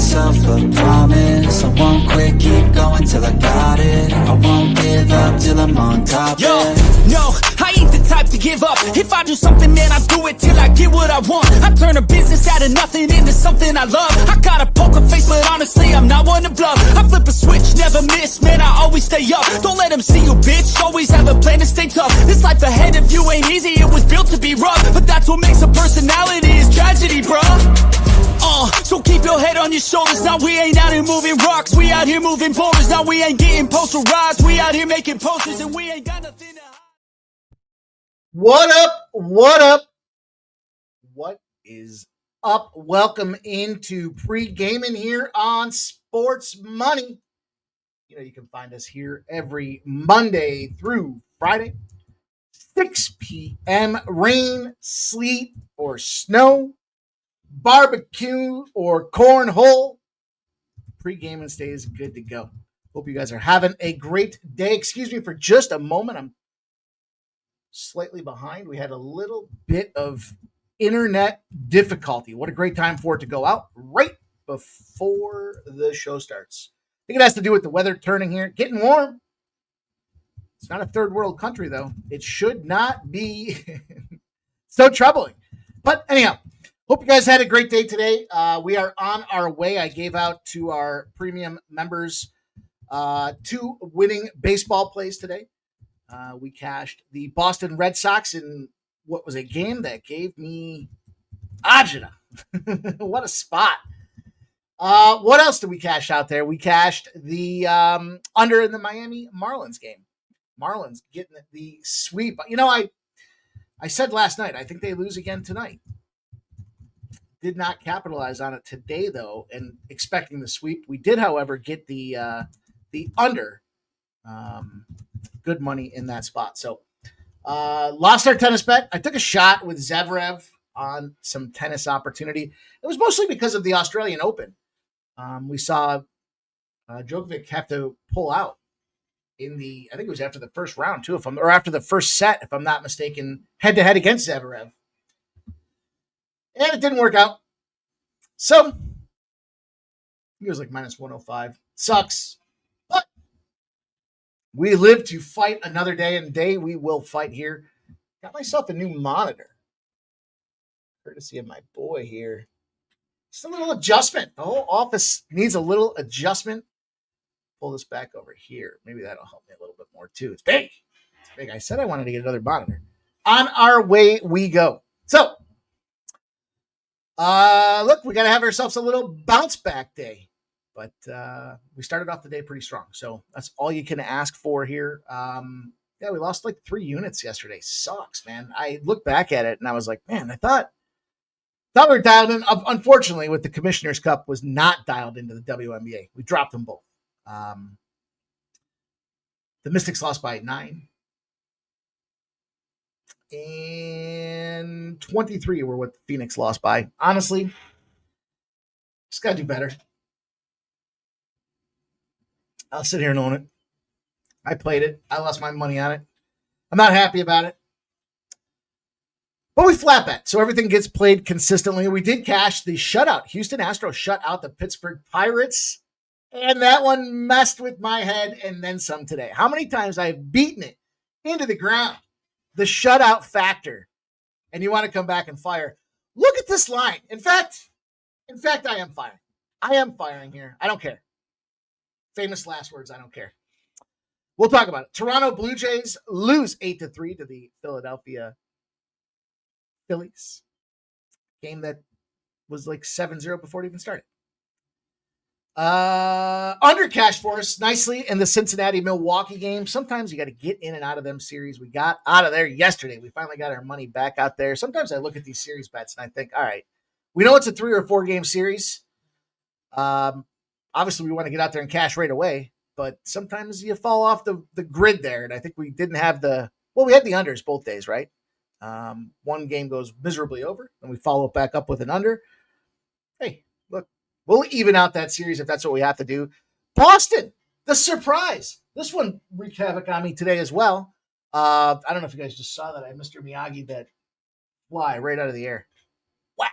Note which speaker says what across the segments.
Speaker 1: myself a promise, I won't quit, keep going till I got it. I won't give up till I'm on top.
Speaker 2: Yo, no, I ain't the type to give up. If I do something, man, I do it till I get what I want. I turn a business out of nothing into something I love. I got a poker face, but honestly, I'm not one to bluff. I flip a switch, never miss, man, I always stay up. Don't let them see you, bitch, always have a plan to stay tough. This life ahead of you ain't easy, it was built to be rough. But that's what makes a personality, is tragedy, bruh. So keep your head on your shoulders. Now we ain't out here moving rocks, we out here moving boulders. Now we ain't getting posterized, we out here making posters, and we ain't got nothing to hide.
Speaker 3: What up? What up? What is up? Welcome into Pregaming here on Sports Money. You know, you can find us here every Monday through Friday, 6 p.m. Rain, sleet, or snow, barbecue, or cornhole. Pre-gaming stays good to go. Hope you guys are having a great day. Excuse me for just a moment. I'm slightly behind. We had a little bit of internet difficulty. What a great time for it to go out right before the show starts. I think it has to do with the weather turning here, getting warm. It's not a third world country, though. It should not be so troubling. But anyhow, hope you guys had a great day today. We are on our way. I gave out to our premium members 2 winning baseball plays today. We cashed the Boston Red Sox in what was a game that gave me agita. What a spot. What else did we cash out there? We cashed the under in the Miami Marlins game. Marlins getting the sweep. You know, I said last night, I think they lose again tonight. Did not capitalize on it today, though, and expecting the sweep. We did, however, get the under. Good money in that spot. So lost our tennis bet. I took a shot with Zverev on some tennis opportunity. It was mostly because of the Australian Open. We saw Djokovic have to pull out in the, I think it was after the first round too, or after the first set, if I'm not mistaken, head to head against Zverev. And it didn't work out. So he was like minus 105. Sucks. But we live to fight another day, and day we will fight here. Got myself a new monitor. Courtesy of my boy here. Just a little adjustment. The whole office needs a little adjustment. Pull this back over here. Maybe that'll help me a little bit more too. It's big. It's big. I said I wanted to get another monitor. On our way we go. So, look, we got to have ourselves a little bounce back day. But we started off the day pretty strong. So that's all you can ask for here. Yeah, we lost like 3 units yesterday. Sucks, man. I looked back at it and I was like, man, I thought we were dialed in. Unfortunately, with the Commissioner's Cup was not dialed into the WNBA. We dropped them both. The Mystics lost by 9. And 23 were what Phoenix lost by. Honestly, just got to do better. I'll sit here and own it. I played it. I lost my money on it. I'm not happy about it. But we flat bet, so everything gets played consistently. We did cash the shutout. Houston Astros shut out the Pittsburgh Pirates. And that one messed with my head and then some today. How many times I've beaten it into the ground. The shutout factor. And you want to come back and fire. Look at this line. In fact, I am firing. I am firing here. I don't care. Famous last words. I don't care. We'll talk about it. Toronto Blue Jays lose 8-3 to the Philadelphia Phillies. Game that was like 7-0 before it even started. Under cash for us nicely in the Cincinnati-Milwaukee game. Sometimes you got to get in and out of them series. We got out of there yesterday. We finally got our money back out there. Sometimes I look at these series bets and I think, all right, we know it's a 3 or 4 game series. Obviously, we want to get out there and cash right away, but sometimes you fall off the grid there. And I think we didn't have we had the unders both days, right? One game goes miserably over, and we follow it back up with an under. Hey, look, we'll even out that series if that's what we have to do. Boston, the surprise. This one wreaked havoc on me today as well. I don't know if you guys just saw that. I Mr. Miyagi that fly right out of the air. Wow.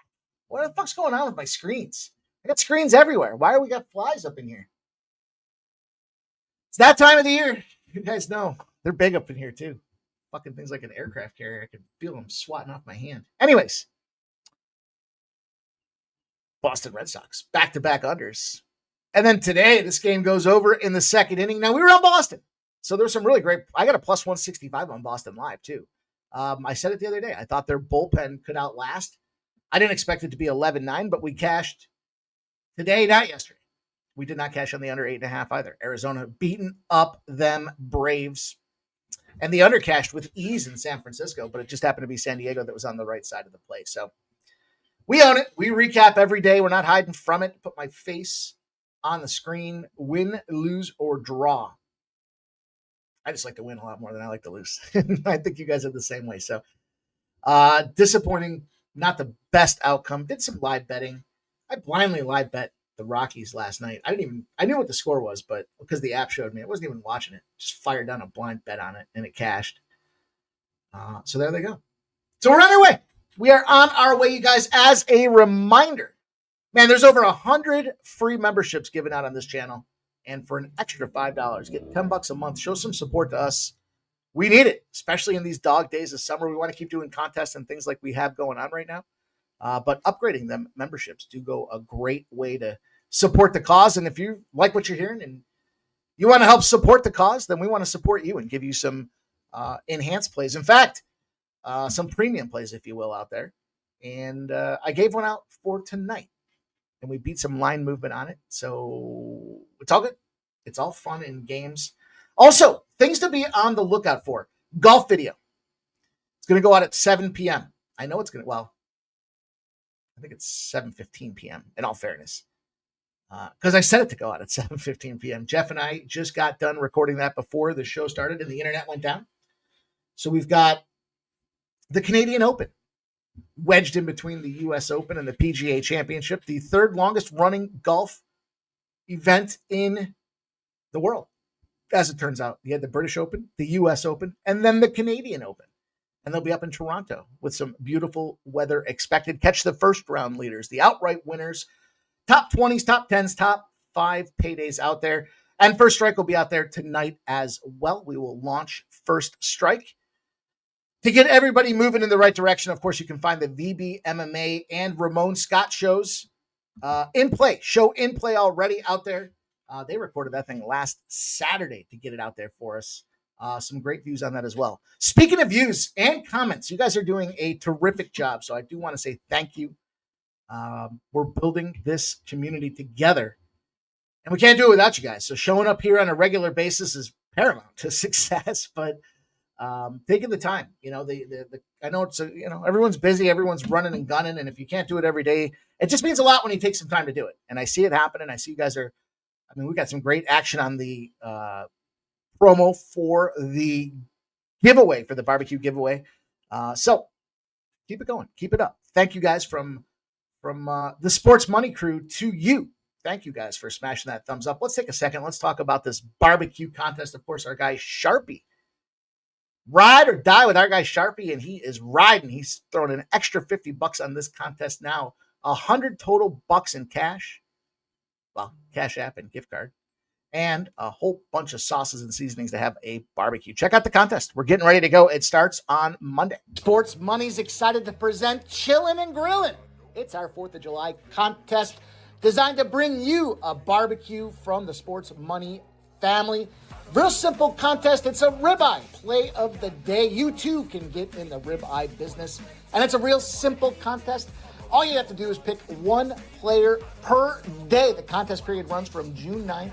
Speaker 3: What the fuck's going on with my screens? I got screens everywhere. Why are we got flies up in here? It's that time of the year. You guys know they're big up in here too. Fucking things like an aircraft carrier. I can feel them swatting off my hand. Anyways, Boston Red Sox, back-to-back unders. And then today, this game goes over in the second inning. Now, we were on Boston. So there's some really great. I got a plus 165 on Boston Live, too. I said it the other day. I thought their bullpen could outlast. I didn't expect it to be 11-9, but we cashed today, not yesterday. We did not cash on the under 8.5 either. Arizona beating up them Braves. And the under cashed with ease in San Francisco, but it just happened to be San Diego that was on the right side of the play. So we own it. We recap every day. We're not hiding from it. Put my face on the screen. Win, lose, or draw. I just like to win a lot more than I like to lose. I think you guys are the same way. So disappointing, not the best outcome. Did some live betting. I blindly live bet the Rockies last night. I knew what the score was, but because the app showed me, I wasn't even watching it. Just fired down a blind bet on it, and it cashed. So there they go. So we're on our way. We are on our way, you guys. As a reminder, man, there's over 100 free memberships given out on this channel. And for an extra $5, get $10 a month. Show some support to us. We need it, especially in these dog days of summer. We want to keep doing contests and things like we have going on right now. But upgrading them memberships do go a great way to support the cause. And if you like what you're hearing and you want to help support the cause, then we want to support you and give you some enhanced plays. In fact, some premium plays, if you will, out there. And I gave one out for tonight, and we beat some line movement on it. So it's all good. It's all fun and games. Also, things to be on the lookout for. Golf video. It's going to go out at 7 p.m. I know it's going to, well, I think it's 7:15 p.m. in all fairness. Because I set it to go out at 7:15 p.m. Jeff and I just got done recording that before the show started and the internet went down. So we've got the Canadian Open wedged in between the U.S. Open and the PGA Championship, the third longest running golf event in the world. As it turns out, you had the British Open, the U.S. Open, and then the Canadian Open. And they'll be up in Toronto with some beautiful weather expected. Catch the first round leaders, the outright winners, top 20s, top 10s, top 5 paydays out there. And First Strike will be out there tonight as well. We will launch First Strike. To get everybody moving in the right direction, of course, you can find the VB MMA and Ramon Scott shows in play. Show in play already out there. They recorded that thing last Saturday to get it out there for us. Some great views on that as well. Speaking of views and comments, you guys are doing a terrific job. So I do want to say thank you. We're building this community together, and we can't do it without you guys. So showing up here on a regular basis is paramount to success, but taking the time, I know it's everyone's busy, everyone's running and gunning. And if you can't do it every day, it just means a lot when you take some time to do it. And I see it happening. I see you guys we got some great action on the promo for the giveaway, for the barbecue giveaway. So keep it going, keep it up. Thank you guys from the Sports Money crew to you. Thank you guys for smashing that thumbs up. Let's take a second. Let's talk about this barbecue contest. Of course, our guy Sharpie. Ride or die with our guy Sharpie, and he is riding. He's throwing an extra $50 on this contest now. 100 total bucks in cash. Well, Cash App and gift card. And a whole bunch of sauces and seasonings to have a barbecue. Check out the contest. We're getting ready to go. It starts on Monday. Sports Money's excited to present Chillin' and Grillin'. It's our 4th of July contest designed to bring you a barbecue from the Sports Money family. Real simple contest. It's a ribeye play of the day. You too can get in the ribeye business. And it's a real simple contest. All you have to do is pick one player per day. The contest period runs from June 9th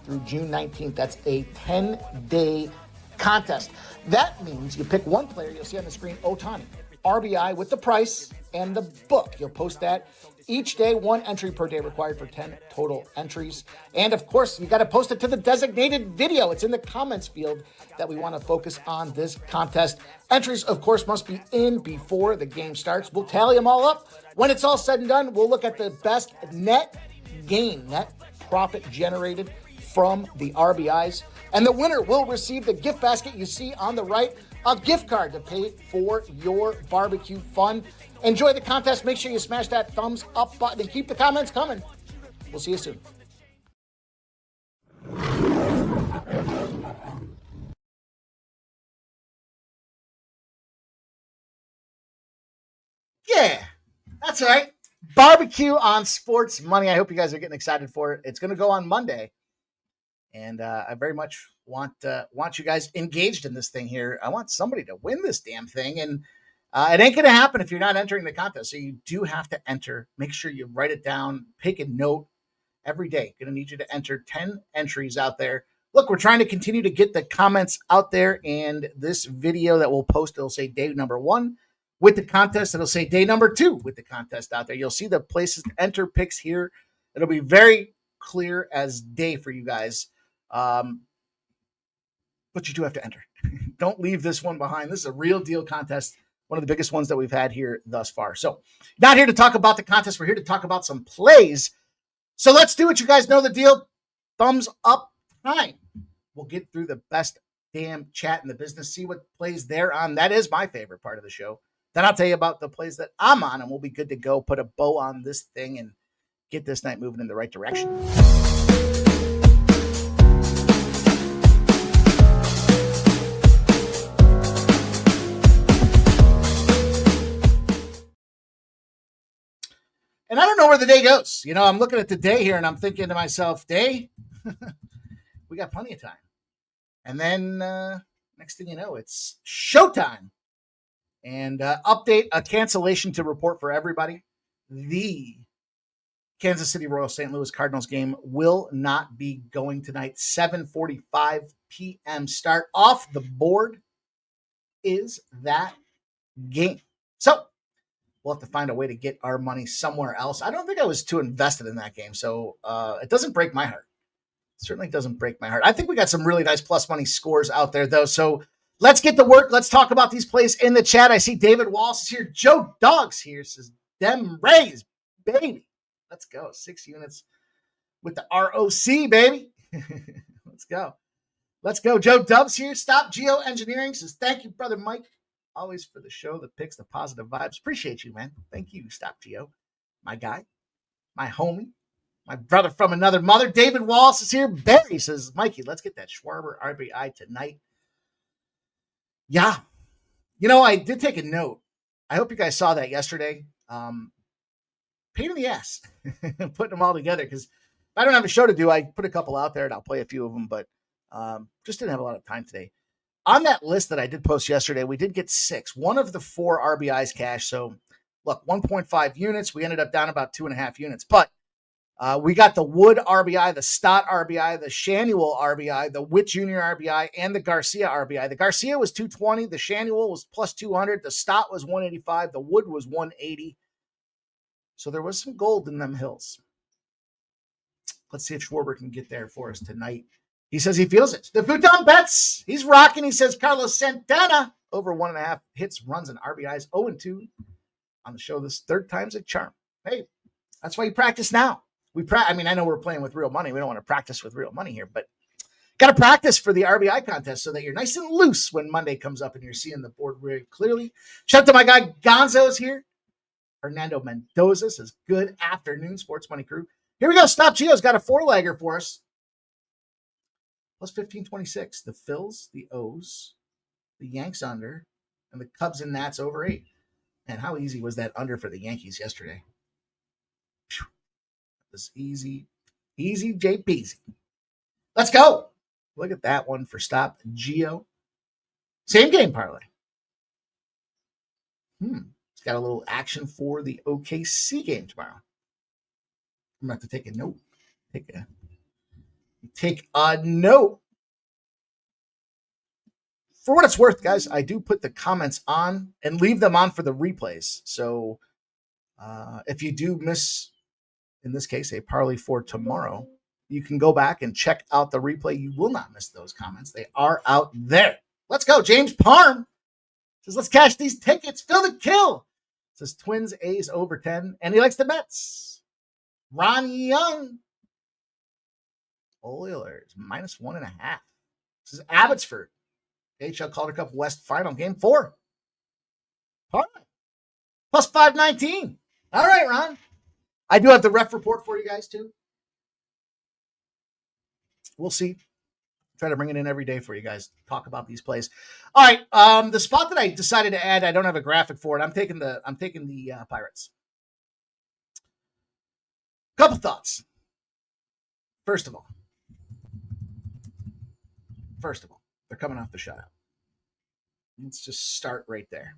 Speaker 3: through June 19th. That's a 10-day contest. That means you pick one player. You'll see on the screen, Ohtani. RBI with the price and the book. You'll post that each day, 1 entry per day required for 10 total entries. And of course, you got to post it to the designated video. It's in the comments field that we want to focus on this contest. Entries, of course, must be in before the game starts. We'll tally them all up. When it's all said and done, we'll look at the best net gain, net profit generated from the RBIs. And the winner will receive the gift basket you see on the right, a gift card to pay for your barbecue fun. Enjoy the contest. Make sure you smash that thumbs up button and keep the comments coming. We'll see you soon. Yeah, that's right. Barbecue on Sports Money. I hope you guys are getting excited for it. It's going to go on Monday, and I very much want you guys engaged in this thing here. I want somebody to win this damn thing, and it ain't going to happen if you're not entering the contest. So you do have to enter. Make sure you write it down. Take a note every day. Going to need you to enter 10 entries out there. Look, we're trying to continue to get the comments out there, and this video that we'll post, it'll say day number 1 with the contest. It'll say day number 2 with the contest out there. You'll see the places to enter picks here. It'll be very clear as day for you guys. But you do have to enter. Don't leave this one behind. This is a real deal contest. One of the biggest ones that we've had here thus far. So not here to talk about the contest. We're here to talk about some plays. So let's do it. You guys know the deal. Thumbs up time. We'll get through the best damn chat in the business. See what plays they're on. That is my favorite part of the show. Then I'll tell you about the plays that I'm on, and we'll be good to go. Put a bow on this thing and get this night moving in the right direction. And I don't know where the day goes. You know, I'm looking at the day here, and I'm thinking to myself, day, we got plenty of time. And then next thing you know, it's showtime. And update, a cancellation to report for everybody. The Kansas City Royals St. Louis Cardinals game will not be going tonight. 7:45 p.m. start. Off the board is that game. So we'll have to find a way to get our money somewhere else. I don't think I was too invested in that game, so it doesn't break my heart. It certainly doesn't break my heart. I think we got some really nice plus money scores out there, though, so let's get to work. Let's talk about these plays in the chat. I see David Wallace is here. Joe Dogs here says, Dem Rays, baby. Let's go. 6 units with the ROC, baby. Let's go. Let's go. Joe Dubs here. Stop Geoengineering says, thank you, brother Mike. Always for the show, the picks, the positive vibes. Appreciate you, man. Thank you, Stop Geo. My guy, my homie, my brother from another mother. David Wallace is here. Barry says, Mikey, let's get that Schwarber RBI tonight. Yeah. You know, I did take a note. I hope you guys saw that yesterday. Pain in the ass putting them all together, because if I don't have a show to do, I put a couple out there and I'll play a few of them, but just didn't have a lot of time today. On that list that I did post yesterday, we did get 6. One of the 4 RBIs cash. So, look, 1.5 units. We ended up down about 2.5 units. But we got the Wood RBI, the Stott RBI, the Shanuel RBI, the Witt Jr. RBI, and the Garcia RBI. The Garcia was 220. The Shanuel was plus 200. The Stott was 185. The Wood was 180. So there was some gold in them hills. Let's see if Schwarber can get there for us tonight. He says he feels it. The Futon bets. He's rocking. He says Carlos Santana over 1.5 hits, runs, and RBIs. 0-2 on the show. This third time's a charm. Hey, that's why you practice now. I mean, I know we're playing with real money. We don't want to practice with real money here, but got to practice for the RBI contest so that you're nice and loose when Monday comes up and you're seeing the board very clearly. Shout out to my guy Gonzo's here. Fernando Mendoza says, good afternoon, Sports Money crew. Here we go. Stop Geo's got a 4-legger for us. Plus 1526. The Phils, the O's, the Yanks under, and the Cubs and Nats over 8. And how easy was that under for the Yankees yesterday? Whew. It was easy. Easy JPeasy. Let's go. Look at that one for Stop Geo. Same game parlay. It's got a little action for the OKC game tomorrow. I'm going to have to take a note. Take a note. For what it's worth, guys, I do put the comments on and leave them on for the replays. So if you do miss, in this case, a parlay for tomorrow, you can go back and check out the replay. You will not miss those comments. They are out there. Let's go. James Parm says, let's cash these tickets. Fill the kill. Says Twins, A's over 10. And he likes the Mets. Ronnie Young. Oilers, minus 1.5. This is Abbotsford. HL Calder Cup West final, game 4. All right. Plus 519. All right, Ron. I do have the ref report for you guys, too. we'll see. Try to bring it in every day for you guys. Talk about these plays. All right. The spot that I decided to add, I don't have a graphic for it. I'm taking the Pirates. Couple thoughts. First of all, they're coming off the shutout. Let's just start right there.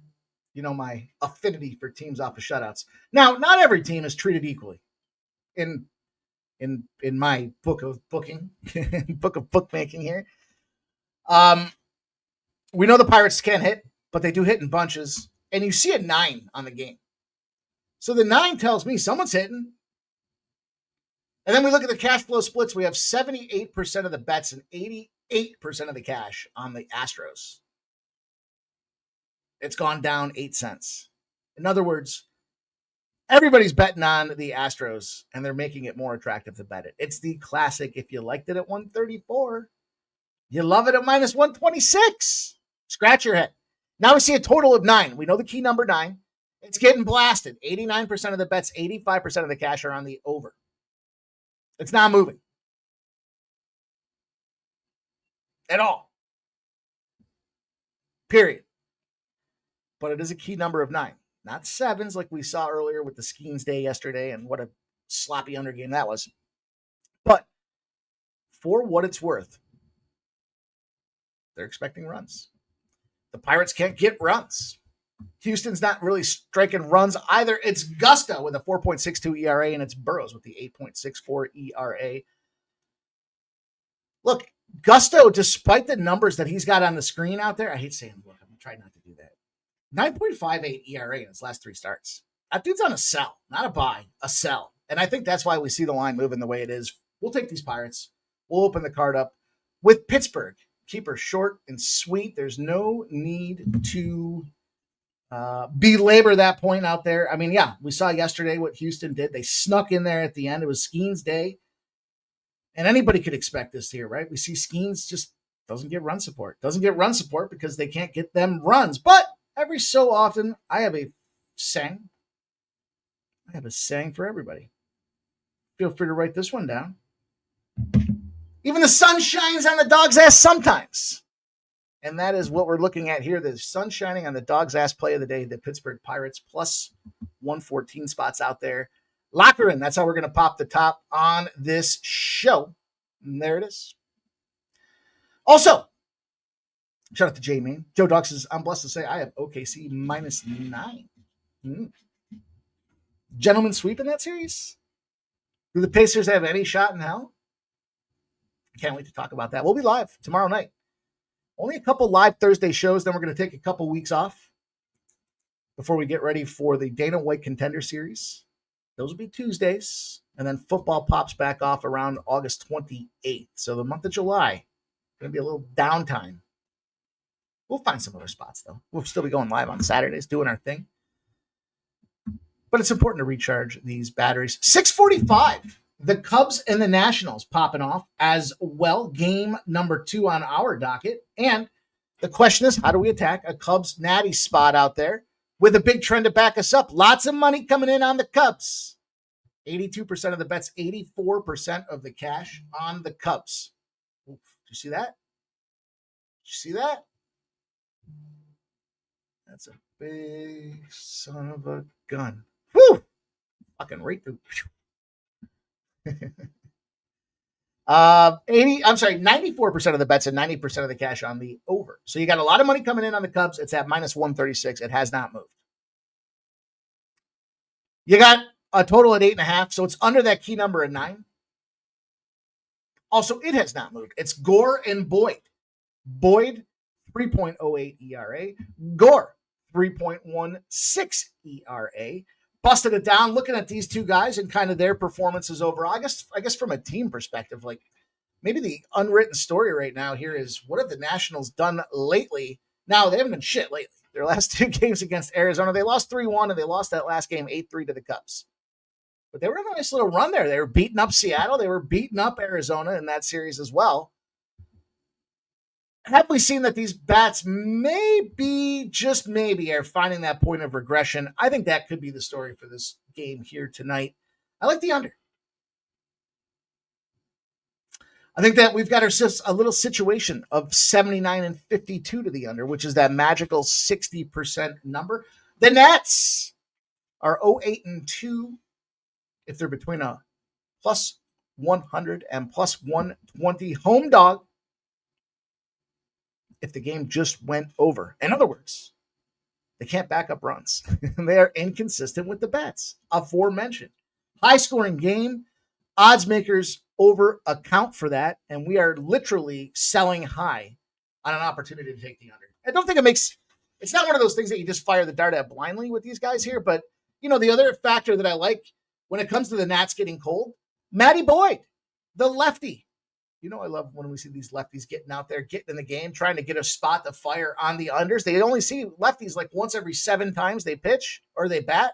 Speaker 3: You know my affinity for teams off of shutouts. Now, not every team is treated equally. In my book of booking, book of bookmaking here. We know the Pirates can't hit, but they do hit in bunches. And you see a 9 on the game. So the 9 tells me someone's hitting. And then we look at the cash flow splits. We have 78% of the bets and 88% of the cash on the Astros. It's gone down 8 cents. In other words, everybody's betting on the Astros, and they're making it more attractive to bet it. It's the classic, if you liked it at 134, you love it at minus 126. Scratch your head. Now we see a total of 9. We know the key number 9. It's getting blasted. 89% of the bets, 85% of the cash are on the over. It's not moving at all. Period. But it is a key number of 9. Not 7s like we saw earlier with the Skeens Day yesterday, and what a sloppy undergame that was. But for what it's worth, they're expecting runs. The Pirates can't get runs. Houston's not really striking runs either. It's Gusto with a 4.62 ERA, and it's Burrows with the 8.64 ERA. Look, Gusto, despite the numbers that he's got on the screen out there, I hate saying, look, I'm trying not to do that. 9.58 ERA in his last 3 starts. That dude's on a sell, not a buy, a sell. And I think that's why we see the line moving the way it is. We'll take these Pirates. We'll open the card up with Pittsburgh. Keep her short and sweet. There's no need to belabor that point out there. I mean, yeah, we saw yesterday what Houston did. They snuck in there at the end. It was Skeens Day. And anybody could expect this here, right? We see Skeens just doesn't get run support. Doesn't get run support because they can't get them runs. But every so often, I have a saying. I have a saying for everybody. Feel free to write this one down. Even the sun shines on the dog's ass sometimes. And that is what we're looking at here. The sun shining on the dog's ass play of the day. The Pittsburgh Pirates plus 114 spots out there. Locker in. That's how we're going to pop the top on this show. And there it is. Also, shout out to J Main. Joe Doc says, I'm blessed to say I have OKC minus 9. Gentlemen sweep in that series? Do the Pacers have any shot in hell? Can't wait to talk about that. We'll be live tomorrow night. Only a couple live Thursday shows. Then we're going to take a couple weeks off before we get ready for the Dana White Contender Series. Those will be Tuesdays. And then football pops back off around August 28th. So the month of July, going to be a little downtime. We'll find some other spots, though. We'll still be going live on Saturdays, doing our thing. But it's important to recharge these batteries. 6:45. The Cubs and the Nationals popping off as well. Game number 2 on our docket. And the question is, how do we attack a Cubs natty spot out there with a big trend to back us up? Lots of money coming in on the Cubs. 82% of the bets, 84% of the cash on the Cubs. Oof, did you see that? Did you see that? That's a big son of a gun. Whew! Fucking right through. 94% of the bets and 90% of the cash on the over. So you got a lot of money coming in on the Cubs. It's at minus 136. It has not moved. You got a total at 8.5, so it's under that key number at 9. Also, it has not moved. It's Gore and Boyd. Boyd, 3.08 ERA. Gore, 3.16 ERA. Busted it down, looking at these two guys and kind of their performances overall. I guess from a team perspective, like maybe the unwritten story right now here is what have the Nationals done lately? Now, they haven't been shit lately. Their last 2 games against Arizona, they lost 3-1, and they lost that last game 8-3 to the Cubs. But they were on a nice little run there. They were beating up Seattle. They were beating up Arizona in that series as well. Have we seen that these bats maybe, just maybe, are finding that point of regression? I think that could be the story for this game here tonight. I like the under. I think that we've got a little situation of 79 and 52 to the under, which is that magical 60% number. The Nets are 0-8 and 2 if they're between a plus 100 and plus 120 home dog if the game just went over. In other words, they can't back up runs. They are inconsistent with the bets aforementioned. High scoring game, odds makers over account for that, and we are literally selling high on an opportunity to take the under. I don't think it's not one of those things that you just fire the dart at blindly with these guys here, but the other factor that I like when it comes to the Nats getting cold, Matty Boyd, the lefty. I love when we see these lefties getting out there, getting in the game, trying to get a spot to fire on the unders. They only see lefties like once every 7 times they pitch or they bat.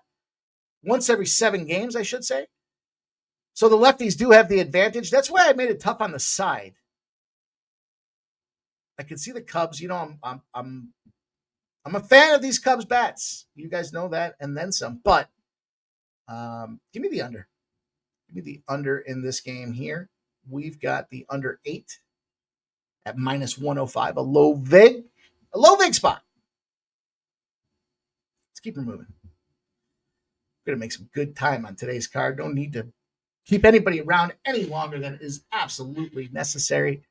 Speaker 3: Once every 7 games, I should say. So the lefties do have the advantage. That's why I made it tough on the side. I can see the Cubs. I'm a fan of these Cubs bats. You guys know that, and then some. But give me the under. Give me the under in this game here. We've got the under 8 at minus 105. A low vig spot. Let's keep her moving. We're going to make some good time on today's card. Don't need to keep anybody around any longer than is absolutely necessary.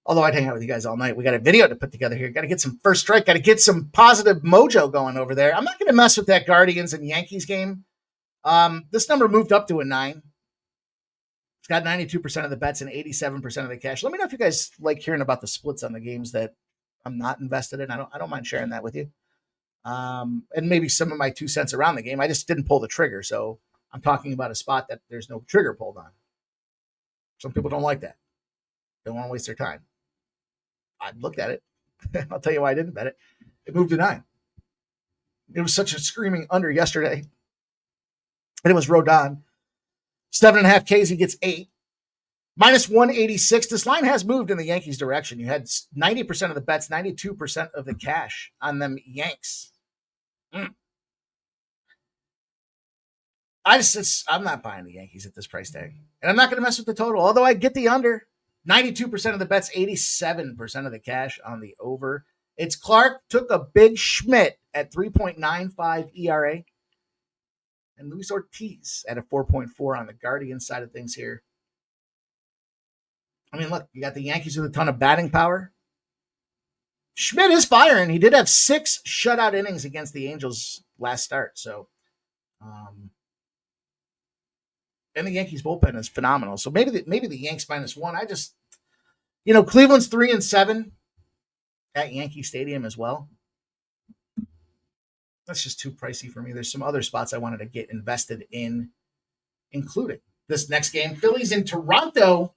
Speaker 3: Although I'd hang out with you guys all night. We got a video to put together here. Got to get some first strike. Got to get some positive mojo going over there. I'm not going to mess with that Guardians and Yankees game. This number moved up to a 9. It's got 92% of the bets and 87% of the cash. Let me know if you guys like hearing about the splits on the games that I'm not invested in. I don't mind sharing that with you. And maybe some of my 2 cents around the game. I just didn't pull the trigger, so I'm talking about a spot that there's no trigger pulled on. Some people don't like that. They don't want to waste their time. I looked at it. I'll tell you why I didn't bet it. It moved to 9. It was such a screaming under yesterday. And it was Rodon. 7.5 Ks, he gets 8. Minus 186. This line has moved in the Yankees' direction. You had 90% of the bets, 92% of the cash on them Yanks. I'm not buying the Yankees at this price tag. And I'm not going to mess with the total, although I get the under. 92% of the bets, 87% of the cash on the over. It's Clark took a big Schmidt at 3.95 ERA. And Luis Ortiz at a 4.4 on the Guardian side of things here. I mean, look, you got the Yankees with a ton of batting power. Schmidt is firing. He did have 6 shutout innings against the Angels last start. So, and the Yankees bullpen is phenomenal. So maybe the Yanks -1. I just, Cleveland's 3-7 at Yankee Stadium as well. That's just too pricey for me. There's some other spots I wanted to get invested in, including this next game. Phillies in Toronto.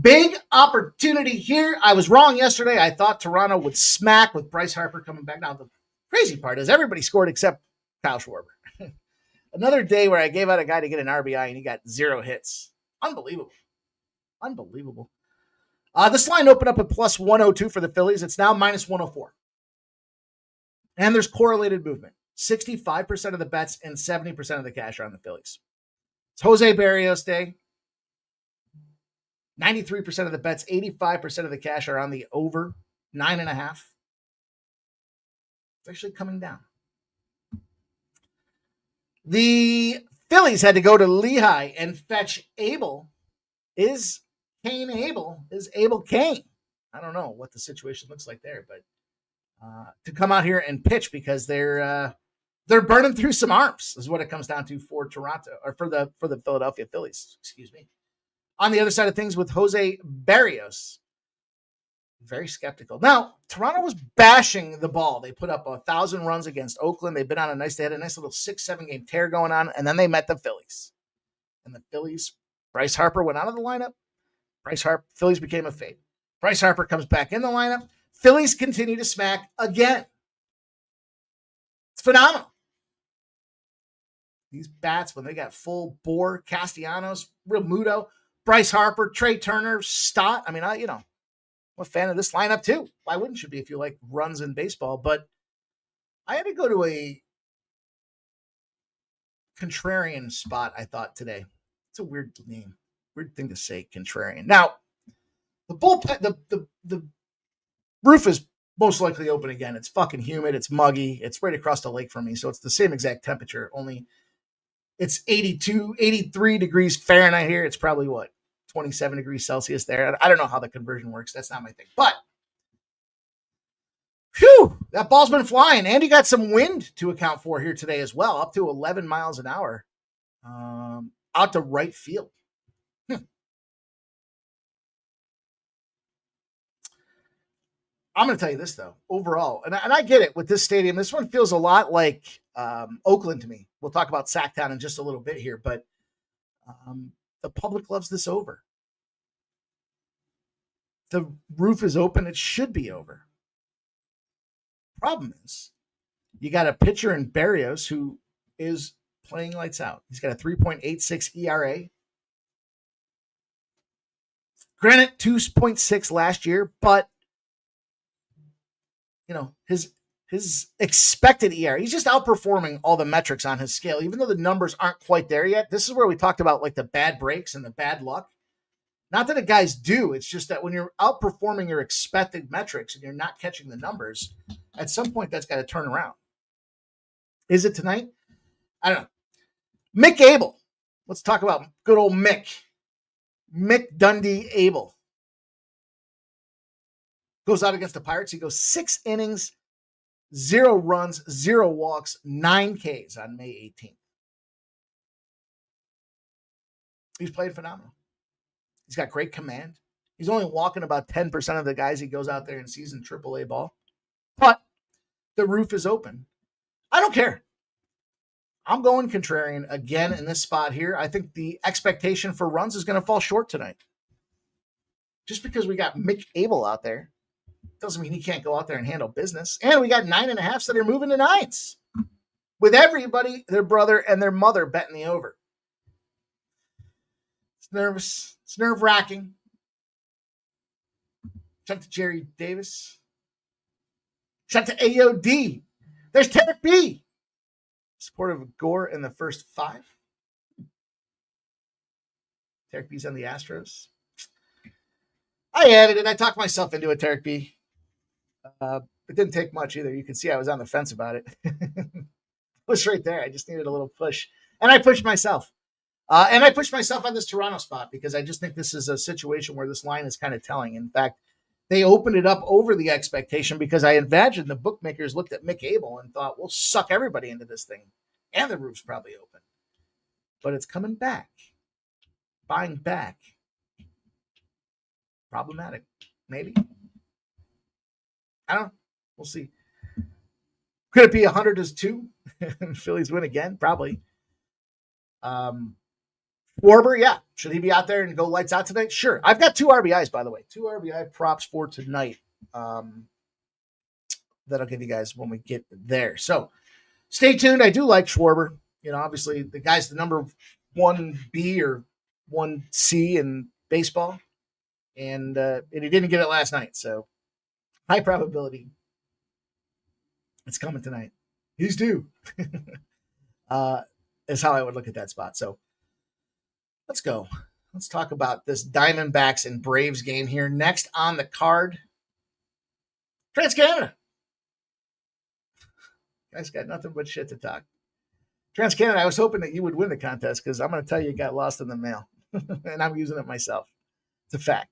Speaker 3: Big opportunity here. I was wrong yesterday. I thought Toronto would smack with Bryce Harper coming back. Now, the crazy part is everybody scored except Kyle Schwarber. Another day where I gave out a guy to get an RBI and he got 0 hits. Unbelievable. This line opened up at plus 102 for the Phillies. It's now minus 104. And there's correlated movement. 65% of the bets and 70% of the cash are on the Phillies. It's Jose Barrios Day. 93% of the bets, 85% of the cash are on the over 9.5. It's actually coming down. The Phillies had to go to Lehigh and fetch Abel. Is Kane Abel? Is Abel Kane? I don't know what the situation looks like there, but to come out here and pitch because they're burning through some arms is what it comes down to for Toronto or for the Philadelphia Phillies. Excuse me. On the other side of things with Jose Barrios, very skeptical. Now, Toronto was bashing the ball. They put up 1,000 runs against Oakland. They had a nice little 6-7 game tear going on, and then they met the Phillies. And the Phillies, Bryce Harper went out of the lineup. Phillies became a fade. Bryce Harper comes back in the lineup. Phillies continue to smack again. It's phenomenal. These bats, when they got full bore, Castellanos, Realmuto, Bryce Harper, Trey Turner, Stott. I mean, I'm a fan of this lineup too. Why wouldn't you be if you like runs in baseball? But I had to go to a contrarian spot, I thought, today. It's a weird name. Weird thing to say, contrarian. Now, the bullpen, the roof is most likely open again. It's fucking humid. It's muggy. It's right across the lake from me. So it's the same exact temperature, only it's 83 degrees Fahrenheit here. It's probably 27 degrees Celsius there. I don't know how the conversion works. That's not my thing. But, whew, that ball's been flying. And you got some wind to account for here today as well, up to 11 miles an hour out to right field. I'm going to tell you this, though, overall, and I get it with this stadium. This one feels a lot like Oakland to me. We'll talk about Sacktown in just a little bit here, but the public loves this over. The roof is open. It should be over. Problem is, you got a pitcher in Berrios who is playing lights out. He's got a 3.86 ERA. Granted, 2.6 last year, but his expected ERA, he's just outperforming all the metrics on his scale, even though the numbers aren't quite there yet. This is where we talked about like the bad breaks and the bad luck. Not that the guys do. It's just that when you're outperforming your expected metrics and you're not catching the numbers, at some point that's got to turn around. Is it tonight? I don't know. Mick Abel. Let's talk about good old Mick. Mick Dundee Abel. Goes out against the Pirates. He goes 6 innings, 0 runs, 0 walks, 9 Ks on May 18th. He's played phenomenal. He's got great command. He's only walking about 10% of the guys he goes out there and sees in AAA ball. But the roof is open. I don't care. I'm going contrarian again in this spot here. I think the expectation for runs is going to fall short tonight. Just because we got Mick Abel out there doesn't mean he can't go out there and handle business. And we got 9.5s that are moving to 9s. With everybody, their brother and their mother betting the over. It's nervous. It's nerve-wracking. Shout out to Jerry Davis. Shout out to AOD. There's Tarek B. Supportive of Gore in the first 5. Tarek B's on the Astros. I added it. I talked myself into it, Tarek B. It didn't take much either. You can see I was on the fence about it. It was right there. I just needed a little push. And I pushed myself. And I pushed myself on this Toronto spot because I just think this is a situation where this line is kind of telling. In fact, they opened it up over the expectation because I imagine the bookmakers looked at Mick Abel and thought, we'll suck everybody into this thing. And the roof's probably open. But it's coming back. Buying back. Problematic. Maybe. I don't know. We'll see. Could it be 100-2? Phillies win again? Probably. Schwarber, yeah. Should he be out there and go lights out tonight? Sure. I've got 2 RBIs, by the way. 2 RBI props for tonight. That I'll give you guys when we get there. So stay tuned. I do like Schwarber. Obviously the guy's the number 1B or 1C in baseball. And he didn't get it last night. So high probability it's coming tonight. He's due. Is how I would look at that spot. So let's go. Let's talk about this Diamondbacks and Braves game here. Next on the card, TransCanada. Guys got nothing but shit to talk. TransCanada, I was hoping that you would win the contest because I'm going to tell you it got lost in the mail. And I'm using it myself. It's a fact.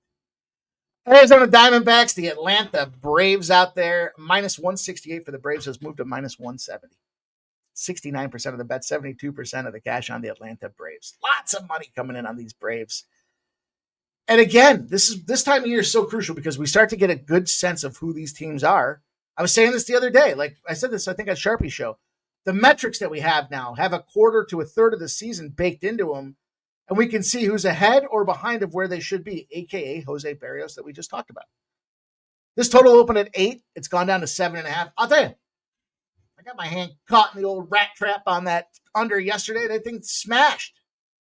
Speaker 3: Arizona Diamondbacks, the Atlanta Braves out there. Minus 168 for the Braves has moved to minus 170. 69% of the bet, 72% of the cash on the Atlanta Braves. Lots of money coming in on these Braves. And again, this time of year is so crucial because we start to get a good sense of who these teams are. I was saying this the other day. Like I said this, I think, at Sharpie's show. The metrics that we have now have a quarter to a third of the season baked into them. And we can see who's ahead or behind of where they should be, a.k.a. Jose Berrios that we just talked about. This total opened at 8. It's gone down to 7.5. I'll tell you, I got my hand caught in the old rat trap on that under yesterday. That thing smashed.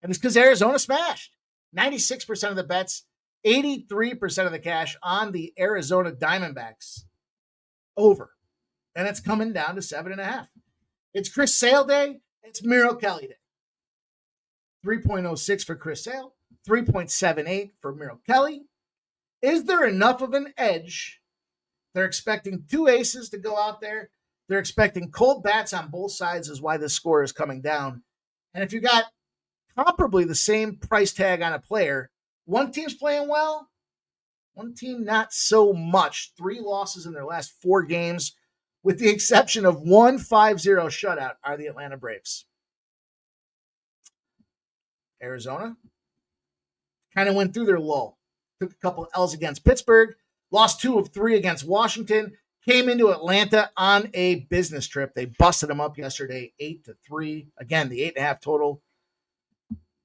Speaker 3: And it's because Arizona smashed. 96% of the bets, 83% of the cash on the Arizona Diamondbacks. Over. And it's coming down to 7.5. It's Chris Sale day. It's Miro Kelly day. 3.06 for Chris Sale, 3.78 for Merrill Kelly. Is there enough of an edge? They're expecting two aces to go out there. They're expecting cold bats on both sides is why this score is coming down. And if you got comparably the same price tag on a player, one team's playing well, one team not so much. 3 losses in their last 4 games, with the exception of one 5-0 shutout, are the Atlanta Braves. Arizona kind of went through their lull. Took a couple of L's against Pittsburgh, lost 2 of 3 against Washington, came into Atlanta on a business trip. They busted them up yesterday, 8-3. Again, the 8.5 total.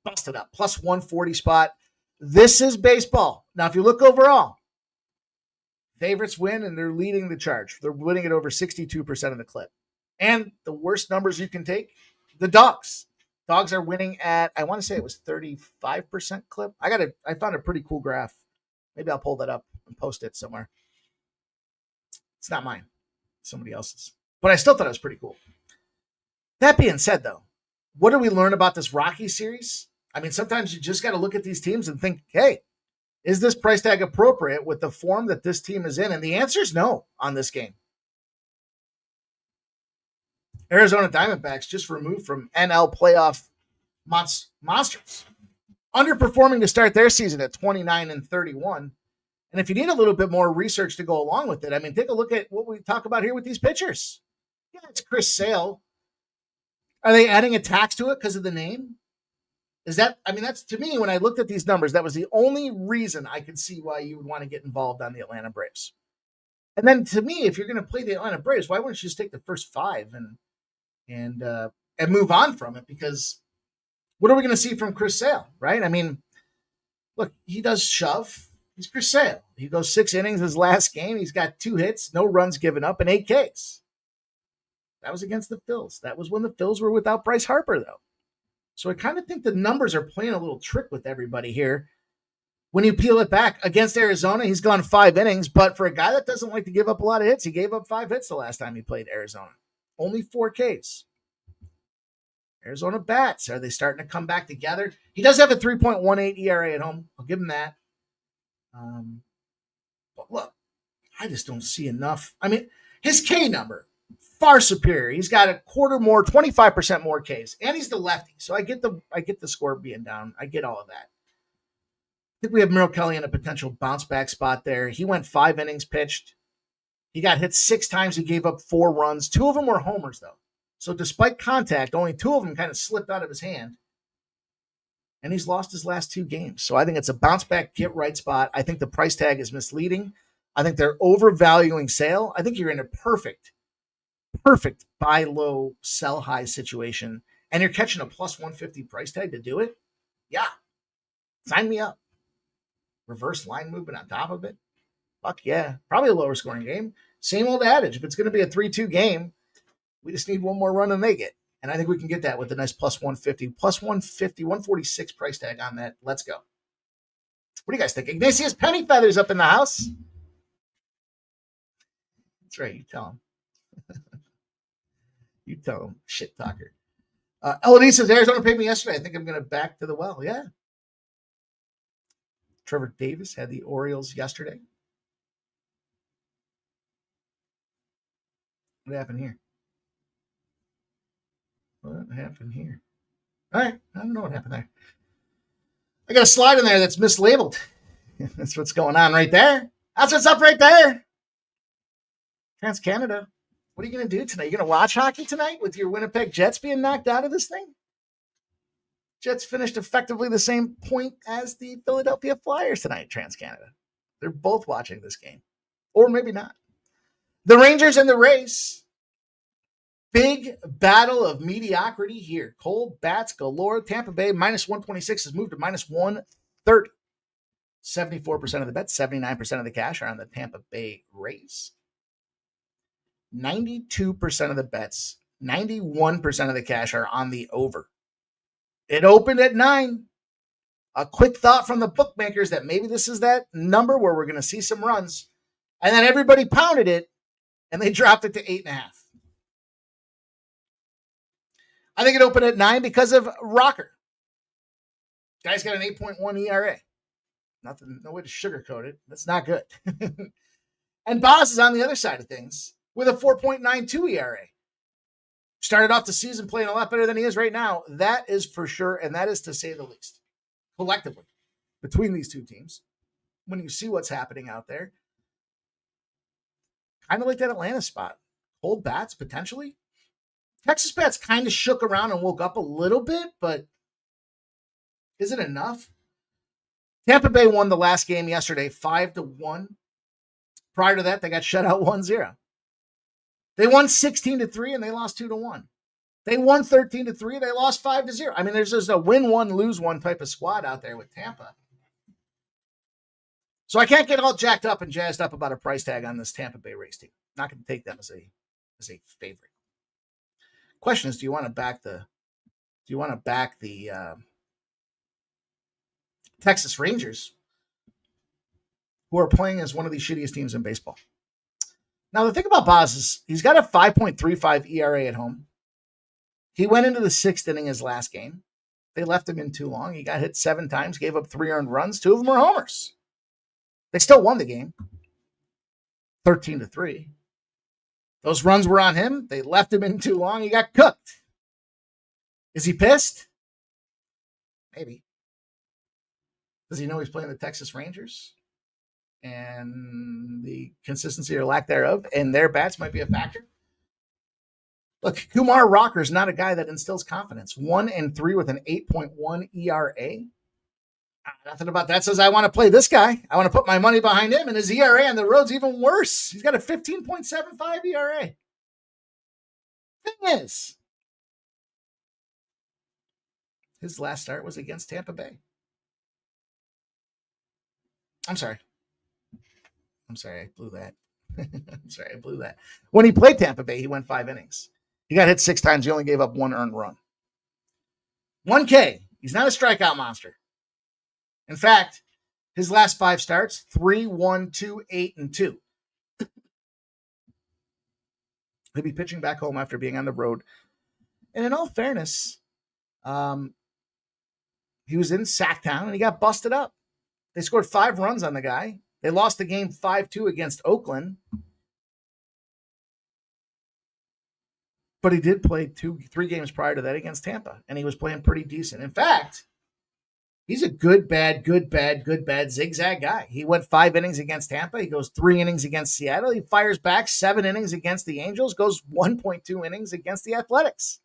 Speaker 3: Busted up, plus 140 spot. This is baseball. Now, if you look overall, favorites win, and they're leading the charge. They're winning at over 62% of the clip. And the worst numbers you can take, the dogs. Dogs are winning at, I want to say it was 35% clip. I found a pretty cool graph. Maybe I'll pull that up and post it somewhere. It's not mine. It's somebody else's. But I still thought it was pretty cool. That being said, though, what do we learn about this Rocky series? I mean, sometimes you just got to look at these teams and think, hey, is this price tag appropriate with the form that this team is in? And the answer is no on this game. Arizona Diamondbacks just removed from NL playoff monsters, underperforming to start their season at 29-31. And if you need a little bit more research to go along with it, I mean, take a look at what we talk about here with these pitchers. Yeah, it's Chris Sale. Are they adding a tax to it because of the name? That's, to me, when I looked at these numbers, that was the only reason I could see why you would want to get involved on the Atlanta Braves. And then to me, if you're going to play the Atlanta Braves, why wouldn't you just take the first 5 and move on from it? Because what are we going to see from Chris Sale, right? I mean, look, he does shove. He's Chris Sale. He goes 6 innings his last game. He's got 2 hits, no runs given up, and 8 Ks. That was against the Phils. That was when the Phils were without Bryce Harper, though. So I kind of think the numbers are playing a little trick with everybody here. When you peel it back, against Arizona, he's gone 5 innings, but for a guy that doesn't like to give up a lot of hits, he gave up 5 hits the last time he played Arizona. Only 4 Ks. Arizona bats, are they starting to come back together? He does have a 3.18 ERA at home. I'll give him that. But look, I just don't see enough. I mean, his K number, far superior. He's got a quarter more, 25% more Ks, and he's the lefty. So I get the score being down. I get all of that. I think we have Merrill Kelly in a potential bounce back spot there. He went 5 innings pitched. He got hit 6 times. He gave up 4 runs. 2 of them were homers, though. So despite contact, only 2 of them kind of slipped out of his hand. And he's lost his last 2 games. So I think it's a bounce back, get right spot. I think the price tag is misleading. I think they're overvaluing Sale. I think you're in a perfect buy low, sell high situation. And you're catching a plus 150 price tag to do it. Yeah. Sign me up. Reverse line movement on top of it. Fuck yeah. Probably a lower scoring game. Same old adage. If it's going to be a 3-2 game, we just need one more run than they get. And I think we can get that with a nice plus 150, 146 price tag on that. Let's go. What do you guys think? Ignatius Penny Feathers up in the house. That's right. You tell him. You tell him, shit talker. Elodie says, Arizona paid me yesterday. I think I'm going to back to the well. Yeah. Trevor Davis had the Orioles yesterday. What happened here? What happened here? All right. I don't know what happened there. I got a slide in there that's mislabeled. That's what's going on right there. That's what's up right there. TransCanada. What are you going to do tonight? You going to watch hockey tonight with your Winnipeg Jets being knocked out of this thing? Jets finished effectively the same point as the Philadelphia Flyers tonight, TransCanada. They're both watching this game. Or maybe not. The Rangers and the Rays. Big battle of mediocrity here. Cold bats galore. Tampa Bay minus 126 has moved to minus 130. 74% of the bets, 79% of the cash are on the Tampa Bay Rays. 92% of the bets, 91% of the cash are on the over. It opened at 9. A quick thought from the bookmakers that maybe this is that number where we're going to see some runs. And then everybody pounded it, and they dropped it to 8.5. I think it opened at 9 because of Rocker. Guy's got an 8.1 ERA. Nothing, no way to sugarcoat it. That's not good. And Boz is on the other side of things with a 4.92 ERA. Started off the season playing a lot better than he is right now. That is for sure, and that is to say the least. Collectively, between these two teams, when you see what's happening out there, kind of like that Atlanta spot. Cold bats, potentially. Texas bats kind of shook around and woke up a little bit, but is it enough? Tampa Bay won the last game yesterday, 5-1. Prior to that, they got shut out 1-0. They won 16-3 and they lost 2-1. They won 13-3. They lost 5-0. I mean, there's just a win one, lose one type of squad out there with Tampa. So I can't get all jacked up and jazzed up about a price tag on this Tampa Bay Rays team. Not going to take them as a favorite. Question is, do you want to back the Texas Rangers, who are playing as one of the shittiest teams in baseball? Now, the thing about Boz is he's got a 5.35 ERA at home. He went into the sixth inning his last game. They left him in too long. He got hit 7 times, gave up 3 earned runs. 2 of them were homers. They still won the game, 13-3. Those runs were on him. They left him in too long. He got cooked. Is he pissed? Maybe. Does he know he's playing the Texas Rangers? And the consistency or lack thereof and their bats might be a factor. Look, Kumar Rocker is not a guy that instills confidence. 1-3 with an 8.1 ERA. Nothing about that says I want to play this guy. I want to put my money behind him, and his ERA on the road's even worse. He's got a 15.75 ERA. Thing is, his last start was against Tampa Bay. I'm sorry, I blew that. When he played Tampa Bay, he went 5 innings. He got hit 6 times. He only gave up 1 earned run. 1K. He's not a strikeout monster. In fact, his last 5 starts, 3, 1, 2, 8, and 2. He'll be pitching back home after being on the road. And in all fairness, he was in Sacktown and he got busted up. They scored 5 runs on the guy. They lost the game 5-2 against Oakland. But he did play 3 games prior to that against Tampa, and he was playing pretty decent. In fact, he's a good, bad zigzag guy. He went 5 innings against Tampa. He goes 3 innings against Seattle. He fires back 7 innings against the Angels, goes 1.2 innings against the Athletics.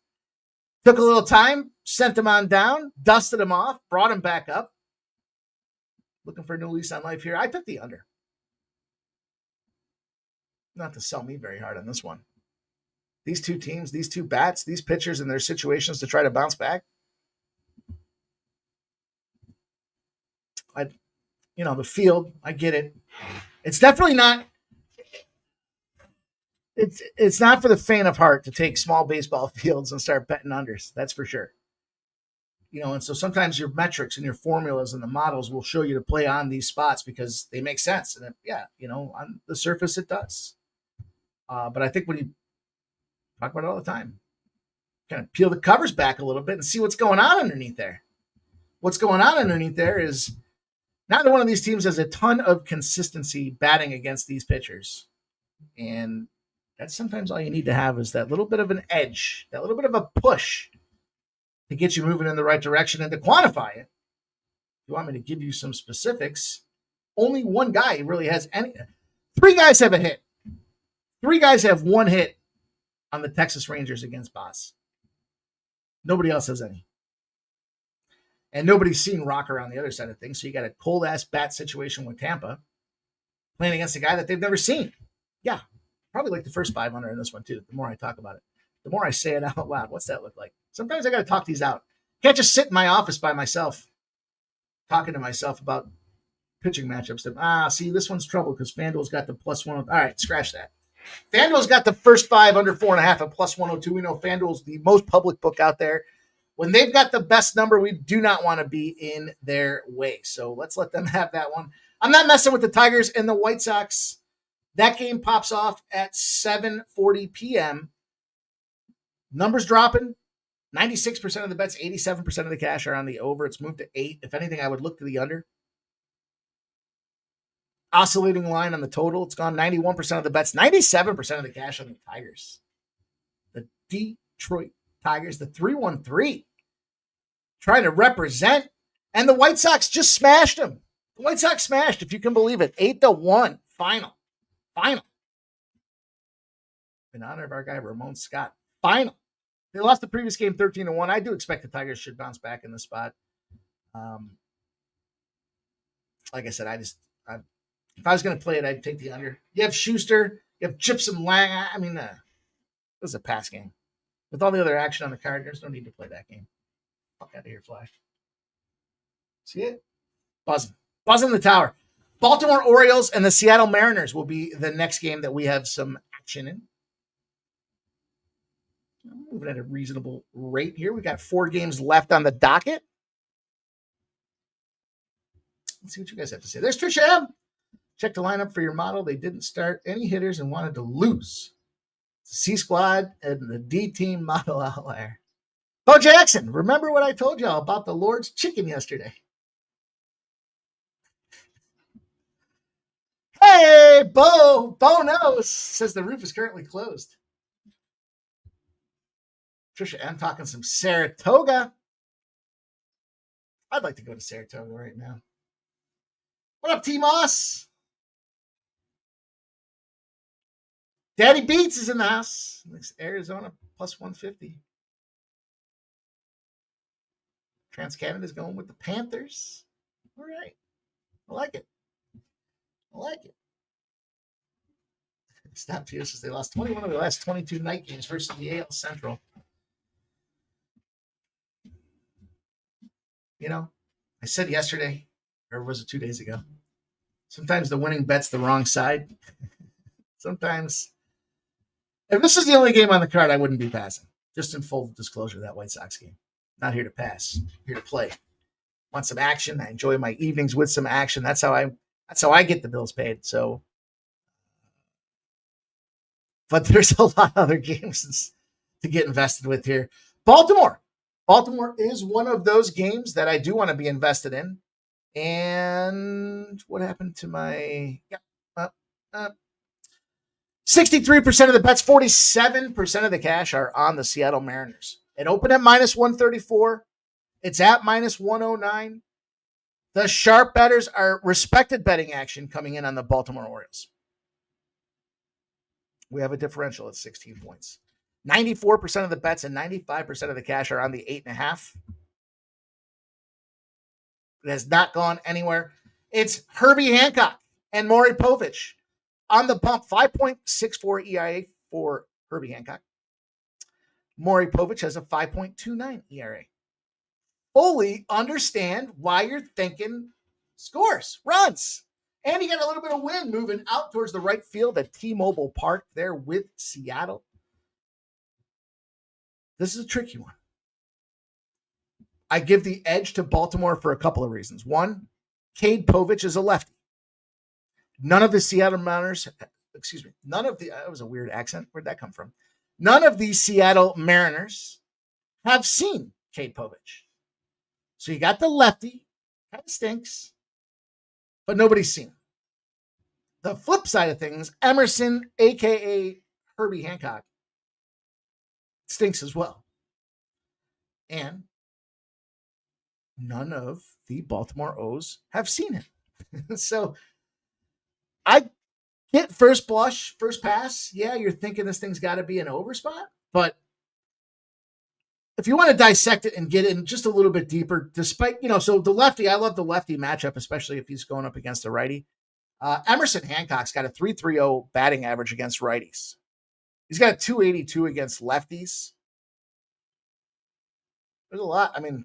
Speaker 3: Took a little time, sent him on down, dusted him off, brought him back up. Looking for a new lease on life here. I took the under. Not to sell me very hard on this one. These two teams, these two bats, these pitchers in their situations to try to bounce back. The field, I get it. It's definitely not. It's not for the faint of heart to take small baseball fields and start betting unders. That's for sure. And so sometimes your metrics and your formulas and the models will show you to play on these spots because they make sense. And on the surface it does. But I think when you talk about it all the time, kind of peel the covers back a little bit and see what's going on underneath there. What's going on underneath there is neither one of these teams has a ton of consistency batting against these pitchers. And that's sometimes all you need to have is that little bit of an edge, that little bit of a push to get you moving in the right direction. And to quantify it, if you want me to give you some specifics, only one guy really has any. 3 guys have a hit. 3 guys have 1 hit on the Texas Rangers against Boz. Nobody else has any. And nobody's seen Rocker on the other side of things. So you got a cold-ass bat situation with Tampa playing against a guy that they've never seen. Yeah, probably like the first 500 in this one, too. The more I talk about it, the more I say it out loud. What's that look like? Sometimes I got to talk these out. Can't just sit in my office by myself talking to myself about pitching matchups. See, this one's trouble because FanDuel's got the +1. All right, scratch that. FanDuel's got the first 5 under 4.5 at +102. We know FanDuel's the most public book out there. When they've got the best number, we do not want to be in their way. So let's let them have that one. I'm not messing with the Tigers and the White Sox. That game pops off at 7:40 p.m. Numbers dropping. 96% of the bets, 87% of the cash are on the over. It's moved to 8. If anything, I would look to the under. Oscillating line on the total. It's gone 91% of the bets, 97% of the cash on the Tigers. The Detroit Tigers, the 3-1-3, trying to represent. And the White Sox just smashed them. The White Sox smashed, if you can believe it. 8-1 final. In honor of our guy, Ramon Scott. Final. They lost the previous game 13-1. I do expect the Tigers should bounce back in the spot. Like I said, if I was going to play it, I'd take the under. You have Schuster. You have Gypsum Lang. I mean, it was a pass game. With all the other action on the card, there's no need to play that game. Fuck out of here, Flash. See it? Buzzing the tower. Baltimore Orioles and the Seattle Mariners will be the next game that we have some action in. Moving at a reasonable rate here. We got 4 games left on the docket. Let's see what you guys have to say. There's Trisha M. Check the lineup for your model. They didn't start any hitters and wanted to lose. C squad and the D team model outlier. Bo Jackson, remember what I told y'all about the Lord's chicken yesterday? Hey, Bo knows. Says the roof is currently closed. Trisha M talking some Saratoga. I'd like to go to Saratoga right now. What up, T-Moss? Daddy Beats is in the house. Arizona plus 150. TransCanada is going with the Panthers. All right. I like it. Stop here since they lost 21 of the last 22 night games versus the AL Central. You know, I said yesterday, or was it 2 days ago? Sometimes the winning bet's the wrong side. Sometimes, if this is the only game on the card, I wouldn't be passing. Just in full disclosure, that White Sox game. Not here to pass, here to play. Want some action? I enjoy my evenings with some action. That's how I get the bills paid. So, but there's a lot of other games to get invested with here. Baltimore is one of those games that I do want to be invested in. And what happened to my 63% of the bets, 47% of the cash are on the Seattle Mariners. It opened at minus 134. It's at minus 109. The sharp bettors are respected betting action coming in on the Baltimore Orioles. We have a differential at 16 points. 94% of the bets and 95% of the cash are on the 8.5. It has not gone anywhere. It's Herbie Hancock and Maury Povich on the bump. 5.64 ERA for Herbie Hancock. Maury Povich has a 5.29 ERA. Fully understand why you're thinking scores, runs. And he got a little bit of wind moving out towards the right field at T-Mobile Park there with Seattle. This is a tricky one. I give the edge to Baltimore for a couple of reasons. One, Cade Povich is a lefty. None of the Seattle Mariners, that was a weird accent. Where'd that come from? None of the Seattle Mariners have seen Cade Povich. So you got the lefty, kind of stinks, but nobody's seen him. The flip side of things, Emerson, a.k.a. Herbie Hancock, stinks as well. And none of the Baltimore O's have seen him. So I get first blush, first pass. Yeah, you're thinking this thing's got to be an over spot. But if you want to dissect it and get in just a little bit deeper, despite, so the lefty, I love the lefty matchup, especially if he's going up against a righty. Emerson Hancock's got a 3.30 batting average against righties. He's got a 282 against lefties. There's a lot. I mean,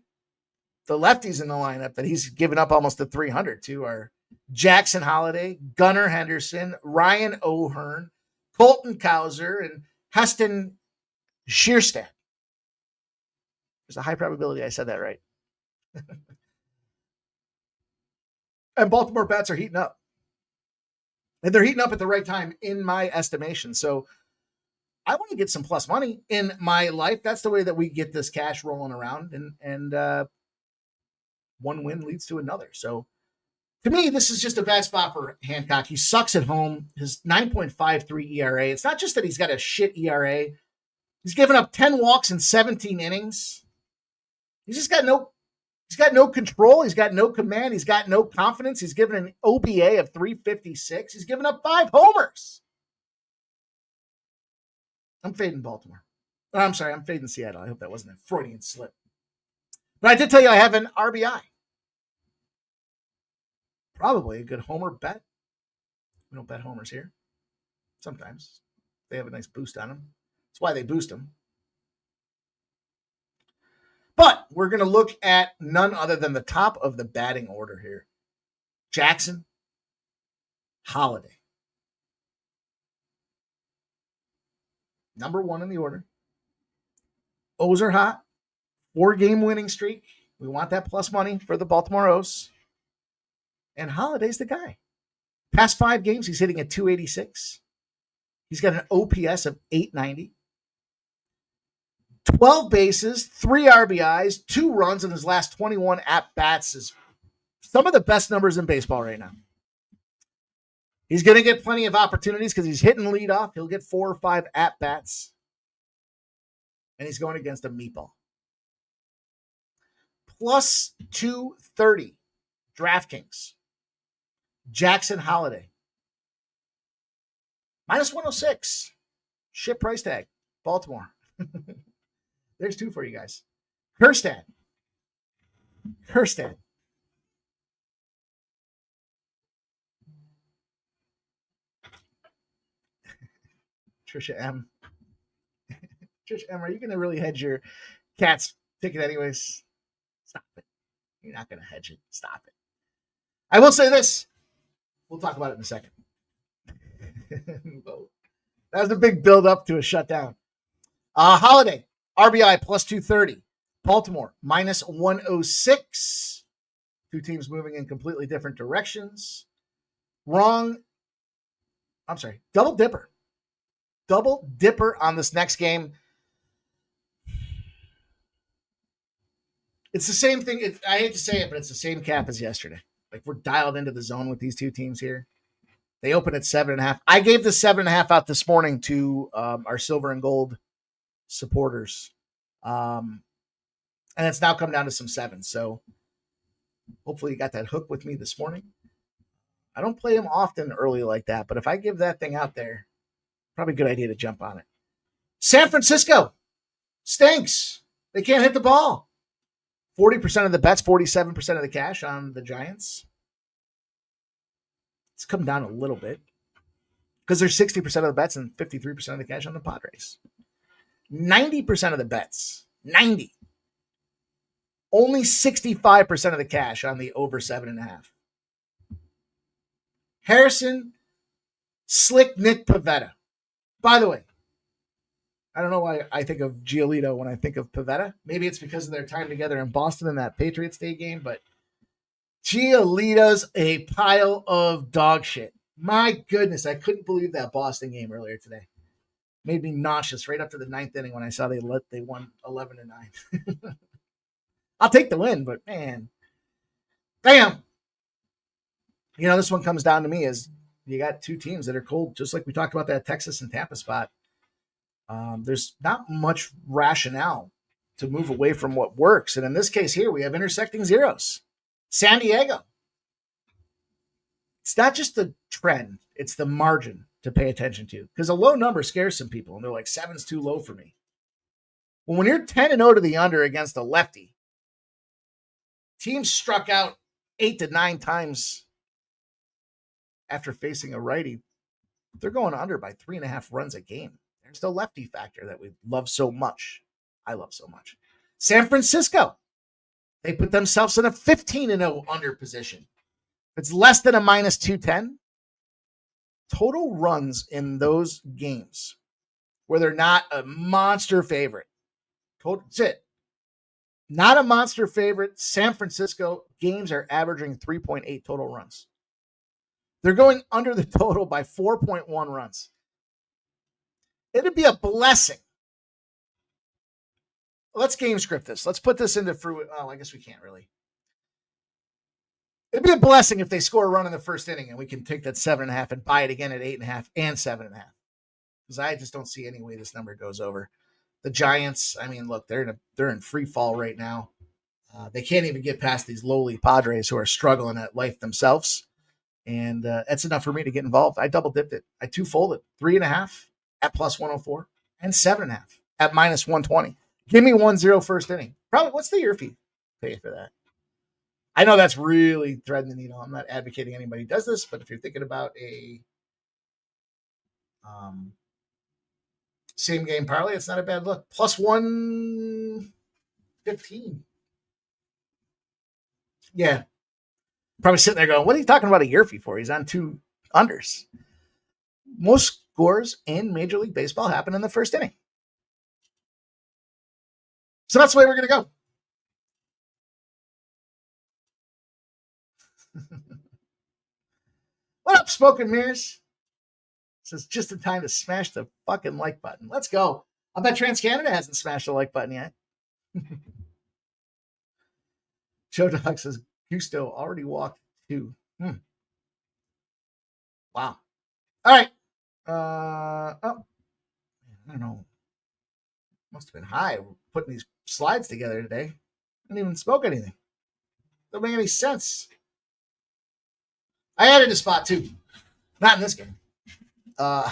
Speaker 3: the lefties in the lineup that he's given up almost a 300 to are Jackson Holiday, Gunnar Henderson, Ryan O'Hearn, Colton Cowser, and Heston Shearstad. There's a high probability I said that right. And Baltimore bats are heating up. And they're heating up at the right time, in my estimation. So I want to get some plus money in my life. That's the way that we get this cash rolling around, and one win leads to another. So to me, this is just a bad spot for Hancock. He sucks at home. His 9.53 ERA. It's not just that he's got a shit ERA. He's given up 10 walks in 17 innings. He's got no control. He's got no command. He's got no confidence. He's given an OBA of 356. He's given up 5 homers. I'm fading Baltimore. Oh, I'm sorry, I'm fading Seattle. I hope that wasn't a Freudian slip. But I did tell you I have an RBI. Probably a good homer bet. We don't bet homers here. Sometimes they have a nice boost on them. That's why they boost them. But we're going to look at none other than the top of the batting order here. Jackson, Holiday. Number 1 in the order. O's are hot. 4-game winning streak. We want that plus money for the Baltimore O's. And Holiday's the guy. Past 5 games, he's hitting at 286. He's got an OPS of 890. 12 bases, 3 RBIs, 2 runs in his last 21 at-bats is some of the best numbers in baseball right now. He's going to get plenty of opportunities because he's hitting leadoff. He'll get 4 or 5 at-bats. And he's going against a meatball. Plus 230, DraftKings. Jackson Holiday. Minus 106. Shit price tag. Baltimore. There's 2 for you guys. Kirstad. Trisha M. Trisha M, are you going to really hedge your Cats ticket anyways? Stop it. You're not going to hedge it. Stop it. I will say this. We'll talk about it in a second. That was a big build up to a shutdown. Holiday, RBI plus 230. Baltimore, minus 106. 2 teams moving in completely different directions. Double dipper. Double dipper on this next game. It's the same thing. I hate to say it, but it's the same cap as yesterday. Like, we're dialed into the zone with these 2 teams here. They open at 7.5. I gave the 7.5 out this morning to our silver and gold supporters. And it's now come down to some 7. So hopefully you got that hook with me this morning. I don't play them often early like that, but if I give that thing out there, probably a good idea to jump on it. San Francisco stinks. They can't hit the ball. 40% of the bets, 47% of the cash on the Giants. It's come down a little bit because there's 60% of the bets and 53% of the cash on the Padres. 90% of the bets, 90. Only 65% of the cash on the over 7.5. Harrison, Slick Nick Pivetta. By the way, I don't know why I think of Giolito when I think of Pivetta. Maybe it's because of their time together in Boston in that Patriots Day game, but Giolito's a pile of dog shit. My goodness, I couldn't believe that Boston game earlier today. Made me nauseous right up to the 9th inning when I saw they won 11-9. I'll take the win, but man, bam. You know, this one comes down to me is you got 2 teams that are cold, just like we talked about that Texas and Tampa spot. There's not much rationale to move away from what works. And in this case here, we have intersecting zeros. San Diego. It's not just the trend, it's the margin to pay attention to. Because a low number scares some people, and they're like, 7's too low for me. Well, when you're 10-0 to the under against a lefty, teams struck out 8 to 9 times after facing a righty. They're going under by 3.5 runs a game. There's the lefty factor that we love so much. I love so much. San Francisco. They put themselves in a 15-0 under position. It's less than a minus 210. Total runs in those games where they're not a monster favorite. That's it. Not a monster favorite. San Francisco games are averaging 3.8 total runs. They're going under the total by 4.1 runs. It'd be a blessing. Let's game script this. Let's put this into fruit. Oh, I guess we can't really. It'd be a blessing if they score a run in the first inning and we can take that 7.5 and buy it again at 8.5 and 7.5. Because I just don't see any way this number goes over. The Giants, I mean, look, they're in free fall right now. They can't even get past these lowly Padres who are struggling at life themselves. And that's enough for me to get involved. I double dipped it. I two-folded 3.5 at plus 104 and 7.5 at minus 120. Give me 1-0 first inning. Probably, what's the year fee? Pay for that. I know that's really threading the needle. I'm not advocating anybody does this, but if you're thinking about a same game parlay, it's not a bad look. Plus 115. Yeah. Probably sitting there going, what are you talking about a year fee for? He's on 2 unders. Most scores in Major League Baseball happen in the first inning. So that's the way we're going to go. What up, Smoke and Mirrors? So it's just in time to smash the fucking like button. Let's go. I bet TransCanada hasn't smashed the like button yet. Joe Dog says Gusto already walked 2. Wow. All right. I don't know. Must have been high putting these slides together today. I didn't even smoke anything. Don't make any sense. I added a spot too. Not in this game. I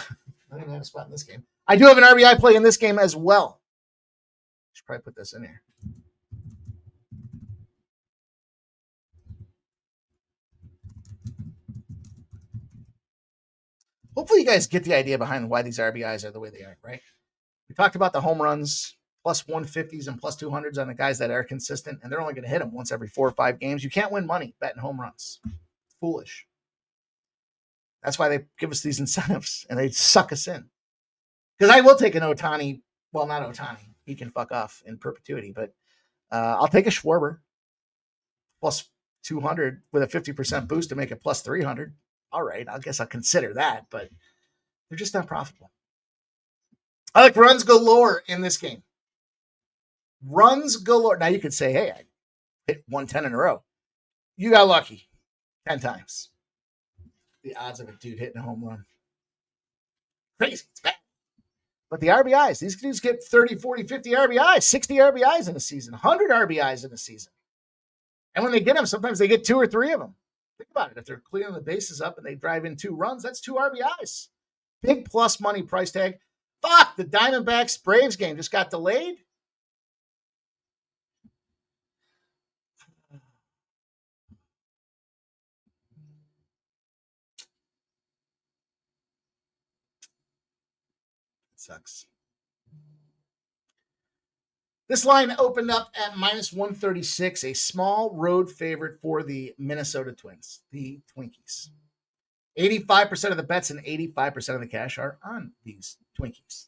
Speaker 3: didn't have a spot in this game. I do have an RBI play in this game as well. Should probably put this in here. Hopefully you guys get the idea behind why these RBIs are the way they are, right? We talked about the home runs, plus 150s and plus 200s on the guys that are consistent, and they're only going to hit them once every 4 or 5 games. You can't win money betting home runs. Foolish. That's why they give us these incentives, and they suck us in. Because I will take an Ohtani. Well, not Ohtani. He can fuck off in perpetuity, but I'll take a Schwarber plus 200 with a 50% boost to make it plus 300. All right, I guess I'll consider that, but they're just not profitable. I like runs galore in this game. Runs galore. Now you could say, hey, I hit 110 in a row. You got lucky 10 times. The odds of a dude hitting a home run. Crazy. It's bad. But the RBIs, these dudes get 30, 40, 50 RBIs, 60 RBIs in a season, 100 RBIs in a season. And when they get them, sometimes they get 2 or 3 of them. Think about it. If they're clearing the bases up and they drive in 2 runs, that's 2 RBIs. Big plus money price tag. Fuck, the Diamondbacks Braves game just got delayed. It sucks. This line opened up at minus 136, a small road favorite for the Minnesota Twins, the Twinkies. 85% of the bets and 85% of the cash are on these Twinkies.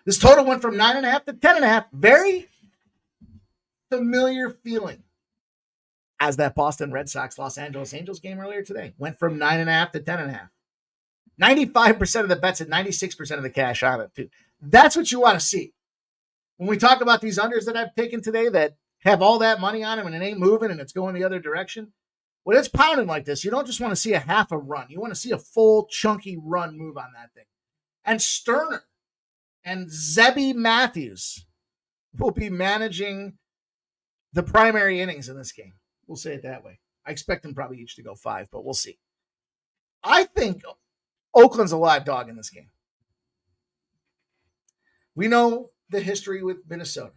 Speaker 3: This total went from 9.5 to 10.5. Very familiar feeling as that Boston Red Sox Los Angeles Angels game earlier today. Went from 9.5 to 10.5. 95% of the bets and 96% of the cash on it, too. That's what you want to see. When we talk about these unders that I've taken today that have all that money on them and it ain't moving and it's going the other direction, when it's pounding like this, you don't just want to see a half a run. You want to see a full, chunky run move on that thing. And Sterner and Zebby Matthews will be managing the primary innings in this game. We'll say it that way. I expect them probably each to go 5, but we'll see. I think Oakland's a live dog in this game. We know the history with Minnesota.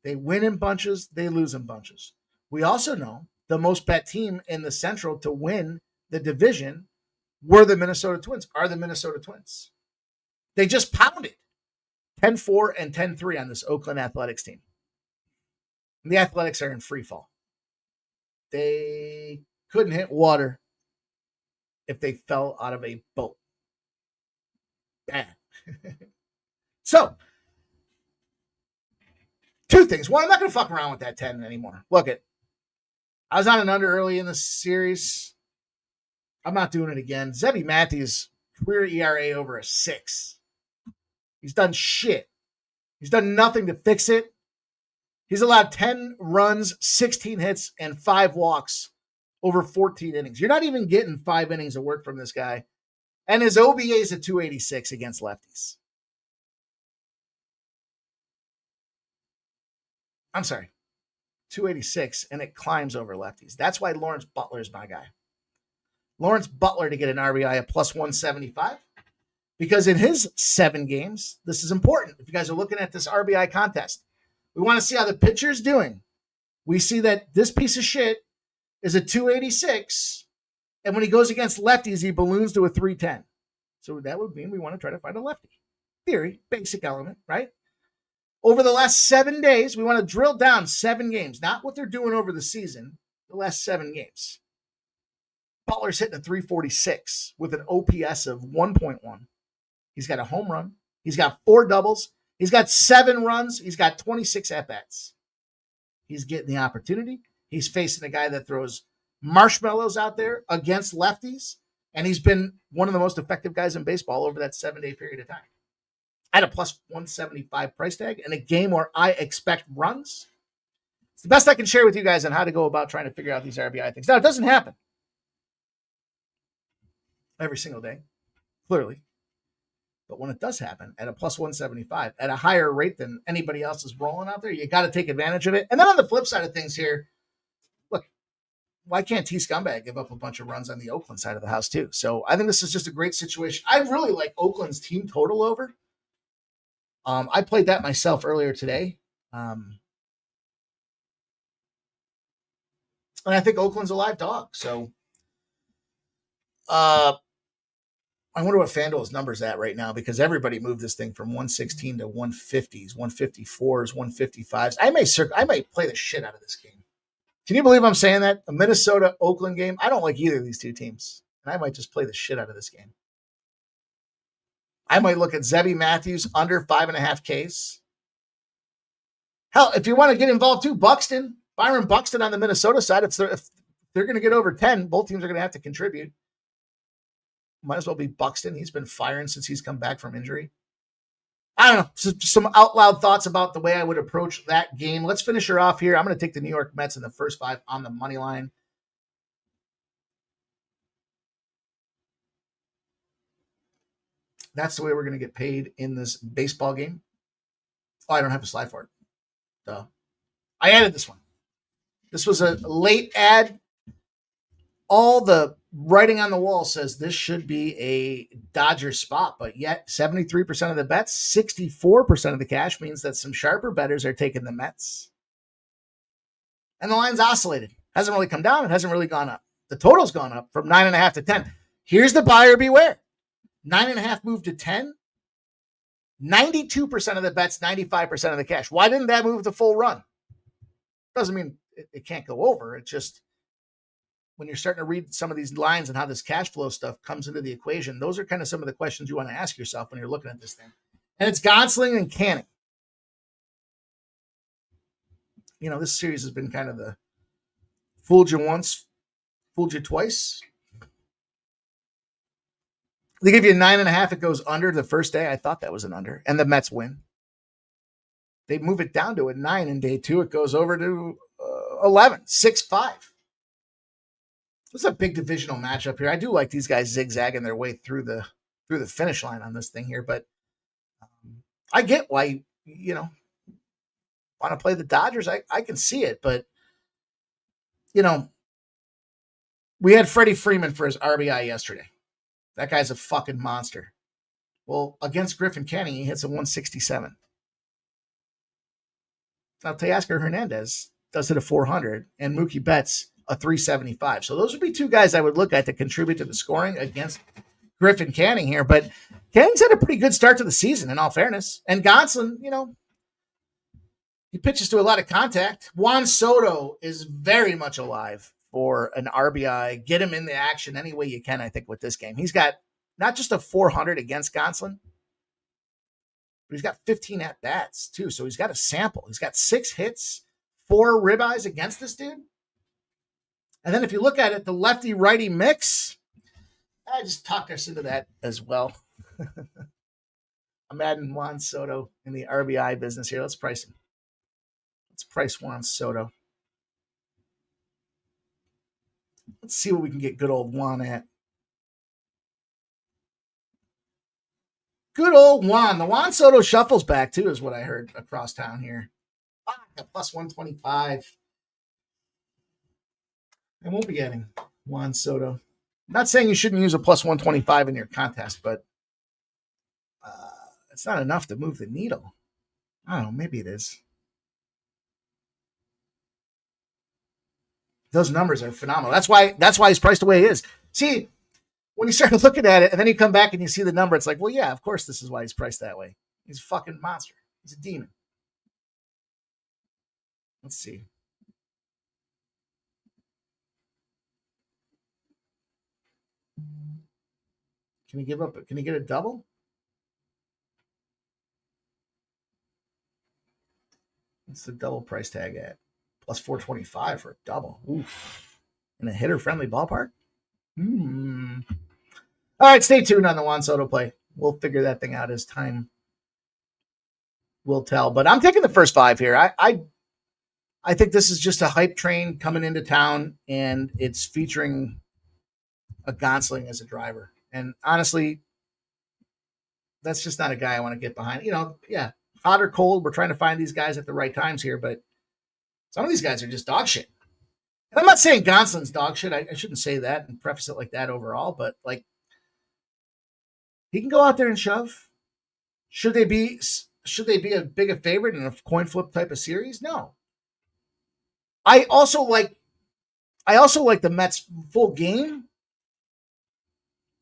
Speaker 3: They win in bunches, they lose in bunches. We also know the most bet team in the Central to win the division are the Minnesota Twins. They just pounded 10-4 and 10-3 on this Oakland Athletics team. And the Athletics are in free fall. They couldn't hit water if they fell out of a boat. Bad. So, 2 things. One, I'm not going to fuck around with that 10 anymore. Look it. I was on an under early in the series. I'm not doing it again. Zebby Matthews career ERA over a 6. He's done shit. He's done nothing to fix it. He's allowed 10 runs, 16 hits, and 5 walks over 14 innings. You're not even getting 5 innings of work from this guy. And his OBA is a 286 against lefties. I'm sorry, 286, and it climbs over lefties. That's why Lawrence Butler is my guy. Lawrence Butler to get an RBI at plus 175, because in his 7 games, this is important. If you guys are looking at this RBI contest, we want to see how the pitcher's doing. We see that this piece of shit is a 286, and when he goes against lefties, he balloons to a 310. So that would mean we want to try to find a lefty. Theory, basic element, right? Over the last 7 days, we want to drill down 7 games, not what they're doing over the season, the last 7 games. Butler's hitting a 346 with an OPS of 1.1. He's got a home run. He's got 4 doubles. He's got 7 runs. He's got 26 at-bats. He's getting the opportunity. He's facing a guy that throws marshmallows out there against lefties, and he's been one of the most effective guys in baseball over that 7-day period of time. At a plus 175 price tag in a game where I expect runs. It's the best I can share with you guys on how to go about trying to figure out these RBI things. Now, it doesn't happen every single day, clearly. But when it does happen at a plus 175, at a higher rate than anybody else is rolling out there, you got to take advantage of it. And then on the flip side of things here, look, why can't T Scumbag give up a bunch of runs on the Oakland side of the house too? So I think this is just a great situation. I really like Oakland's team total over. I played that myself earlier today. And I think Oakland's a live dog. So I wonder what FanDuel's number's at right now, because everybody moved this thing from 116 to 150s, 154s, 155s. I may play the shit out of this game. Can you believe I'm saying that? A Minnesota-Oakland game? I don't like either of these two teams. And I might just play the shit out of this game. I might look at Zebby Matthews under 5.5 Ks. Hell, if you want to get involved too, Byron Buxton on the Minnesota side, if they're going to get over 10, both teams are going to have to contribute. Might as well be Buxton. He's been firing since he's come back from injury. I don't know. Just some out loud thoughts about the way I would approach that game. Let's finish her off here. I'm going to take the New York Mets in the first 5 on the money line. That's the way we're going to get paid in this baseball game. Oh, I don't have a slide for it. Duh. I added this one. This was a late ad. All the writing on the wall says this should be a Dodger spot, but yet 73% of the bets, 64% of the cash means that some sharper bettors are taking the Mets. And the line's oscillated. Hasn't really come down. It hasn't really gone up. The total's gone up from 9.5 to 10. Here's the buyer beware. 9.5 moved to 10. 92% of the bets, 95% of the cash. Why didn't that move the full run? Doesn't mean it can't go over. It's just when you're starting to read some of these lines and how this cash flow stuff comes into the equation, those are kind of some of the questions you want to ask yourself when you're looking at this thing. And it's Gonsling and Canning. You know, this series has been kind of the fooled you once, fooled you twice. They give you 9.5. It goes under the first day. I thought that was an under. And the Mets win. They move it down to a 9 in day 2. It goes over to 11, 6-5. This is a big divisional matchup here. I do like these guys zigzagging their way through the finish line on this thing here, but I get why you want to play the Dodgers. I can see it, but we had Freddie Freeman for his RBI yesterday. That guy's a fucking monster. Well, against Griffin Canning, he hits a 167. Now Teoscar Hernandez does hit a 400, and Mookie Betts a 375. So those would be two guys I would look at to contribute to the scoring against Griffin Canning here. But Canning's had a pretty good start to the season, in all fairness. And Gonsolin, he pitches to a lot of contact. Juan Soto is very much alive for an RBI. Get him in the action any way you can, I think, with this game. He's got not just a 400 against Gonsolin, but he's got 15 at-bats, too. So he's got a sample. He's got 6 hits, 4 ribeyes against this dude. And then if you look at it, the lefty-righty mix, I just talked us into that as well. I'm adding Juan Soto in the RBI business here. Let's price him. Let's price Juan Soto. Let's see what we can get good old Juan at. Good old Juan. The Juan Soto shuffles back, too, is what I heard across town here. Plus 125. I won't be getting Juan Soto. I'm not saying you shouldn't use a plus 125 in your contest, but it's not enough to move the needle. I don't know. Maybe it is. Those numbers are phenomenal. That's why he's priced the way he is. See, when you start looking at it and then you come back and you see the number, it's like, well, yeah, of course this is why he's priced that way. He's a fucking monster. He's a demon. Let's see. Can he give up? Can he get a double? What's the double price tag at? Plus 425 for a double. Oof. In a hitter-friendly ballpark? All right, stay tuned on the Juan Soto play. We'll figure that thing out as time will tell. But I'm taking the first 5 here. I think this is just a hype train coming into town, and it's featuring a Gonsling as a driver. And honestly, that's just not a guy I want to get behind. Yeah, hot or cold, we're trying to find these guys at the right times here, but some of these guys are just dog shit. And I'm not saying Gonsolin's dog shit. I shouldn't say that and preface it like that overall, but like, he can go out there and shove. Should they be a bigger favorite in a coin flip type of series? No. I also like the Mets full game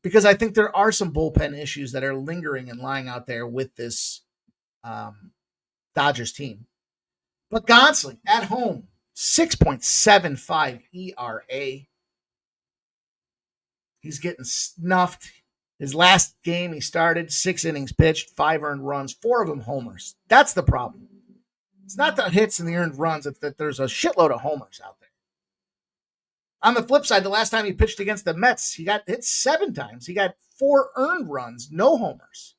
Speaker 3: because I think there are some bullpen issues that are lingering and lying out there with this Dodgers team. But Gonsling at home, 6.75 ERA. He's getting snuffed. His last game he started, 6 innings pitched, 5 earned runs, 4 of them homers. That's the problem. It's not the hits and the earned runs. It's that there's a shitload of homers out there. On the flip side, the last time he pitched against the Mets, he got hit 7 times. He got 4 earned runs, no homers.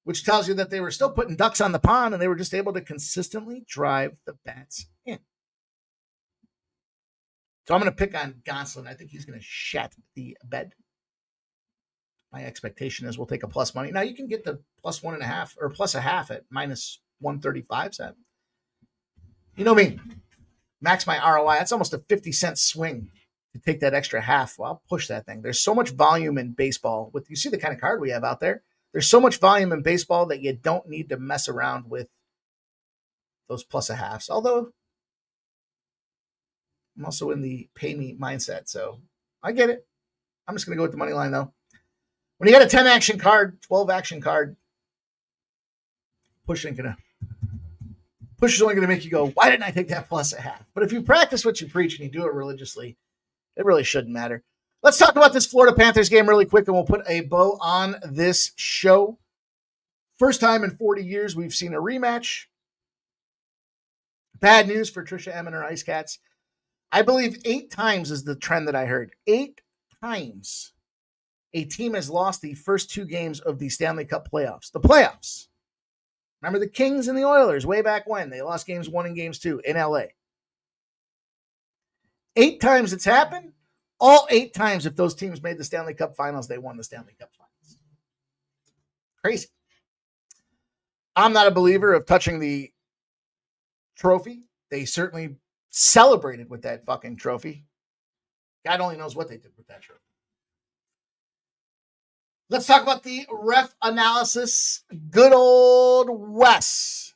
Speaker 3: Which tells you that they were still putting ducks on the pond and they were just able to consistently drive the bats in. So I'm going to pick on Gonsolin. I think he's going to shat the bed. My expectation is we'll take a plus money. Now you can get the plus 1.5 or plus a half at minus 135 cents. You know me, max my ROI. That's almost a 50-cent swing to take that extra half. Well, I'll push that thing. There's so much volume in baseball. You see the kind of card we have out there. There's so much volume in baseball that you don't need to mess around with those plus a halves. Although I'm also in the pay me mindset, so I get it. I'm just going to go with the money line, though. When you got a 10 action card, 12 action card, push is only going to make you go, why didn't I take that plus a half? But if you practice what you preach and you do it religiously, it really shouldn't matter. Let's talk about this Florida Panthers game really quick, and we'll put a bow on this show. First time in 40 years we've seen a rematch. Bad news for Trisha M and her Ice Cats. I believe 8 times is the trend that I heard. 8 times a team has lost the first 2 games of the Stanley Cup playoffs. The playoffs. Remember the Kings and the Oilers way back when? They lost games 1 and games 2 in LA. 8 times it's happened. All 8 times, if those teams made the Stanley Cup finals, they won the Stanley Cup finals. Crazy. I'm not a believer of touching the trophy. They certainly celebrated with that fucking trophy. God only knows what they did with that trophy. Let's talk about the ref analysis. Good old Wes.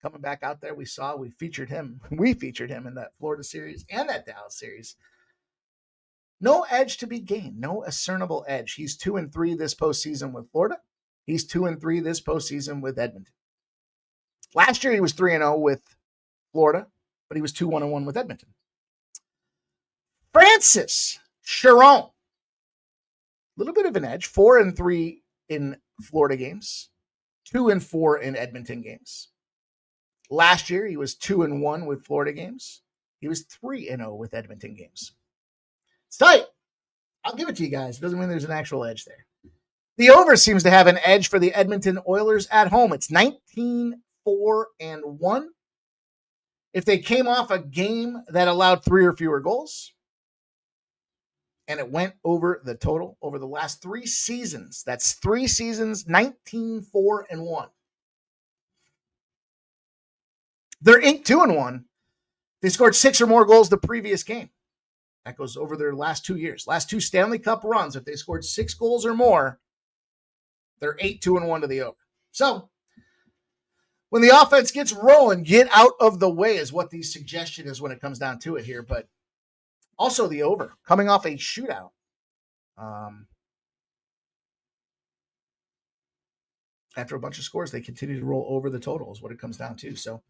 Speaker 3: Coming back out there, we featured him. We featured him in that Florida series and that Dallas series. No edge to be gained. No discernible edge. He's 2-3 this postseason with Florida. He's 2-3 this postseason with Edmonton. Last year he was 3-0 with Florida, but he was 2-1-1 with Edmonton. Francis Chiron. A little bit of an edge. 4-3 in Florida games. 2-4 in Edmonton games. Last year he was 2-1 with Florida games. He was 3-0 with Edmonton games. It's tight. I'll give it to you guys. It doesn't mean there's an actual edge there. The over seems to have an edge for the Edmonton Oilers at home. It's 19-4-1. If they came off a game that allowed 3 or fewer goals, and it went over the total over the last 3 seasons, that's 3 seasons, 19-4-1. They're 8-2-1. They scored 6 or more goals the previous game. That goes over their last 2 years. Last 2 Stanley Cup runs, if they scored 6 goals or more, they're 8-2-1 to the over. So when the offense gets rolling, get out of the way is what the suggestion is when it comes down to it here. But also the over, coming off a shootout. After a bunch of scores, they continue to roll over the total is what it comes down to. So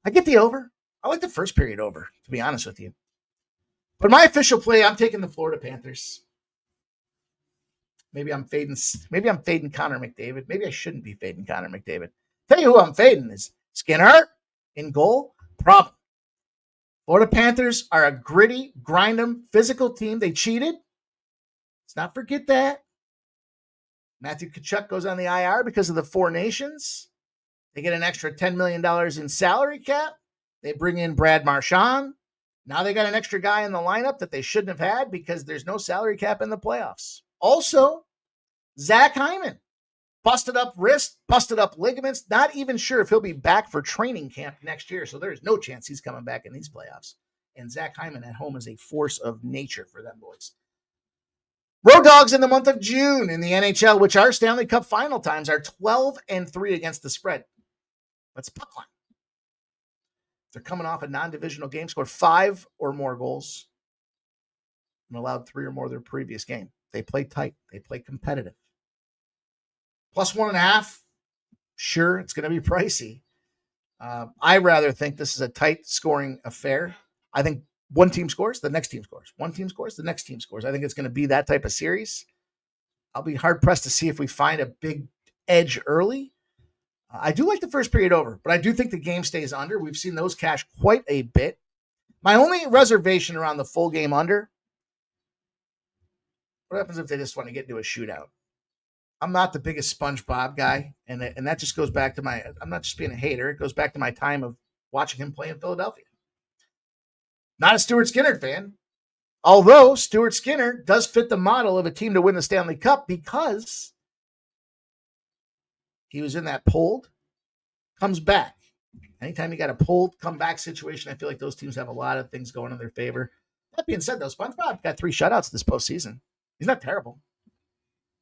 Speaker 3: I get the over. I like the first period over, to be honest with you. But my official play, I'm taking the Florida Panthers. Maybe I'm fading Connor McDavid. Maybe I shouldn't be fading Connor McDavid. Tell you who I'm fading is Skinner in goal. Problem. Florida Panthers are a gritty, grind 'em, physical team. They cheated. Let's not forget that. Matthew Tkachuk goes on the IR because of the 4 nations. They get an extra $10 million in salary cap. They bring in Brad Marchand. Now they got an extra guy in the lineup that they shouldn't have had because there's no salary cap in the playoffs. Also, Zach Hyman, busted up wrist, busted up ligaments. Not even sure if he'll be back for training camp next year. So there's no chance he's coming back in these playoffs. And Zach Hyman at home is a force of nature for them boys. Road Dogs in the month of June in the NHL, which our Stanley Cup final times are 12-3 against the spread. That's puck line. They're coming off a non-divisional game, scored 5 or more goals, and allowed 3 or more their previous game. They play tight. They play competitive. Plus 1.5. Sure, it's going to be pricey. I rather think this is a tight scoring affair. I think one team scores, the next team scores. One team scores, the next team scores. I think it's going to be that type of series. I'll be hard-pressed to see if we find a big edge early. I do like the first period over, but I do think the game stays under. We've seen those cash quite a bit. My only reservation around the full game under, what happens if they just want to get into a shootout? I'm not the biggest SpongeBob guy, and that just goes back to I'm not just being a hater. It goes back to my time of watching him play in Philadelphia. Not a Stuart Skinner fan, although Stuart Skinner does fit the model of a team to win the Stanley Cup because he was in that pulled, comes back. Anytime you got a pulled comeback situation, I feel like those teams have a lot of things going in their favor. That being said, though, SpongeBob got 3 shutouts this postseason. He's not terrible.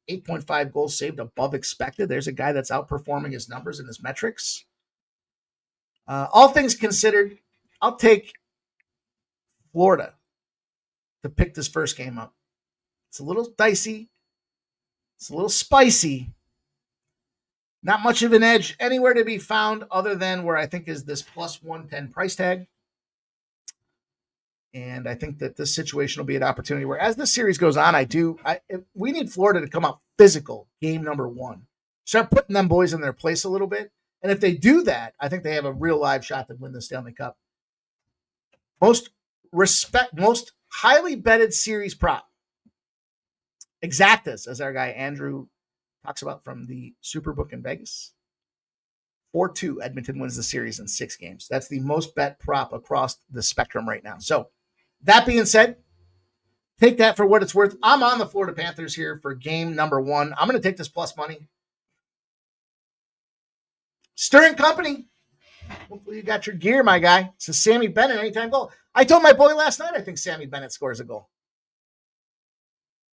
Speaker 3: 8.5 goals saved above expected. There's a guy that's outperforming his numbers and his metrics. All things considered, I'll take Florida to pick this first game up. It's a little dicey. It's a little spicy. Not much of an edge anywhere to be found other than where I think is this plus 110 price tag. And I think that this situation will be an opportunity where as this series goes on, we need Florida to come out physical game number 1. Start putting them boys in their place a little bit. And if they do that, I think they have a real live shot to win the Stanley Cup. Most highly betted series prop. Exactas, as our guy Andrew talks about from the Superbook in Vegas. 4-2, Edmonton wins the series in 6 games. That's the most bet prop across the spectrum right now. So that being said, take that for what it's worth. I'm on the Florida Panthers here for game number 1. I'm going to take this plus money. Stirring Company. Hopefully you got your gear, my guy. It's a Sammy Bennett anytime goal. I told my boy last night I think Sammy Bennett scores a goal.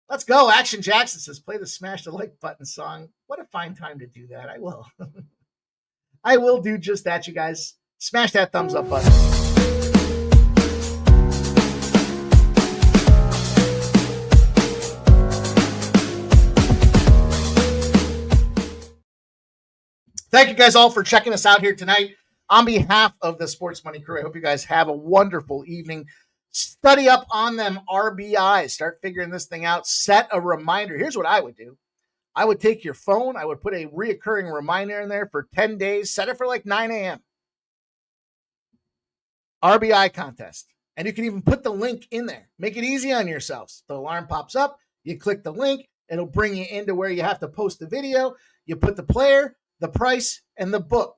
Speaker 3: Let's go. Action Jackson says, play the smash the like button song. What a fine time to do that. I will. I will do just that, you guys. Smash that thumbs up button. Thank you guys all for checking us out here tonight. On behalf of the Sports Money crew, I hope you guys have a wonderful evening. Study up on them RBIs. Start figuring this thing out. Set a reminder. Here's what I would do. I would take your phone. I would put a reoccurring reminder in there for 10 days. Set it for like 9 a.m. RBI contest. And you can even put the link in there. Make it easy on yourselves. The alarm pops up. You click the link. It'll bring you into where you have to post the video. You put the player, the price, and the book.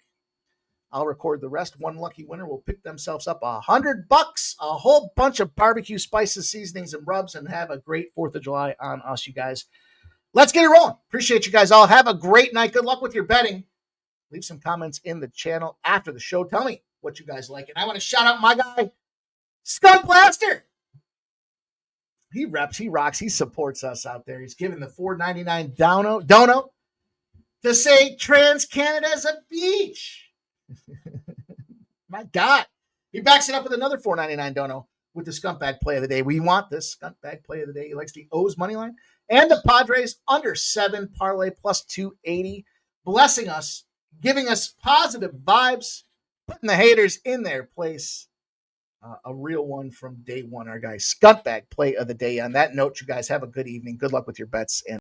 Speaker 3: I'll record the rest. One lucky winner will pick themselves up $100, a whole bunch of barbecue spices, seasonings, and rubs, and have a great 4th of July on us, you guys. Let's get it rolling. Appreciate you guys all. Have a great night. Good luck with your betting. Leave some comments in the channel after the show. Tell me what you guys like. And I want to shout out my guy, Skunk Blaster. He reps, he rocks, he supports us out there. He's giving the $4.99 dono to say Trans-Canada's a beach. My God. He backs it up with another $4.99 dono with the Scumbag Play of the Day. We want this Scumbag Play of the Day. He likes the O's money line and the Padres under 7 parlay plus 280. Blessing us, giving us positive vibes, putting the haters in their place. A real one from day one, our guy Scumbag Play of the Day. On that note, you guys have a good evening. Good luck with your bets. And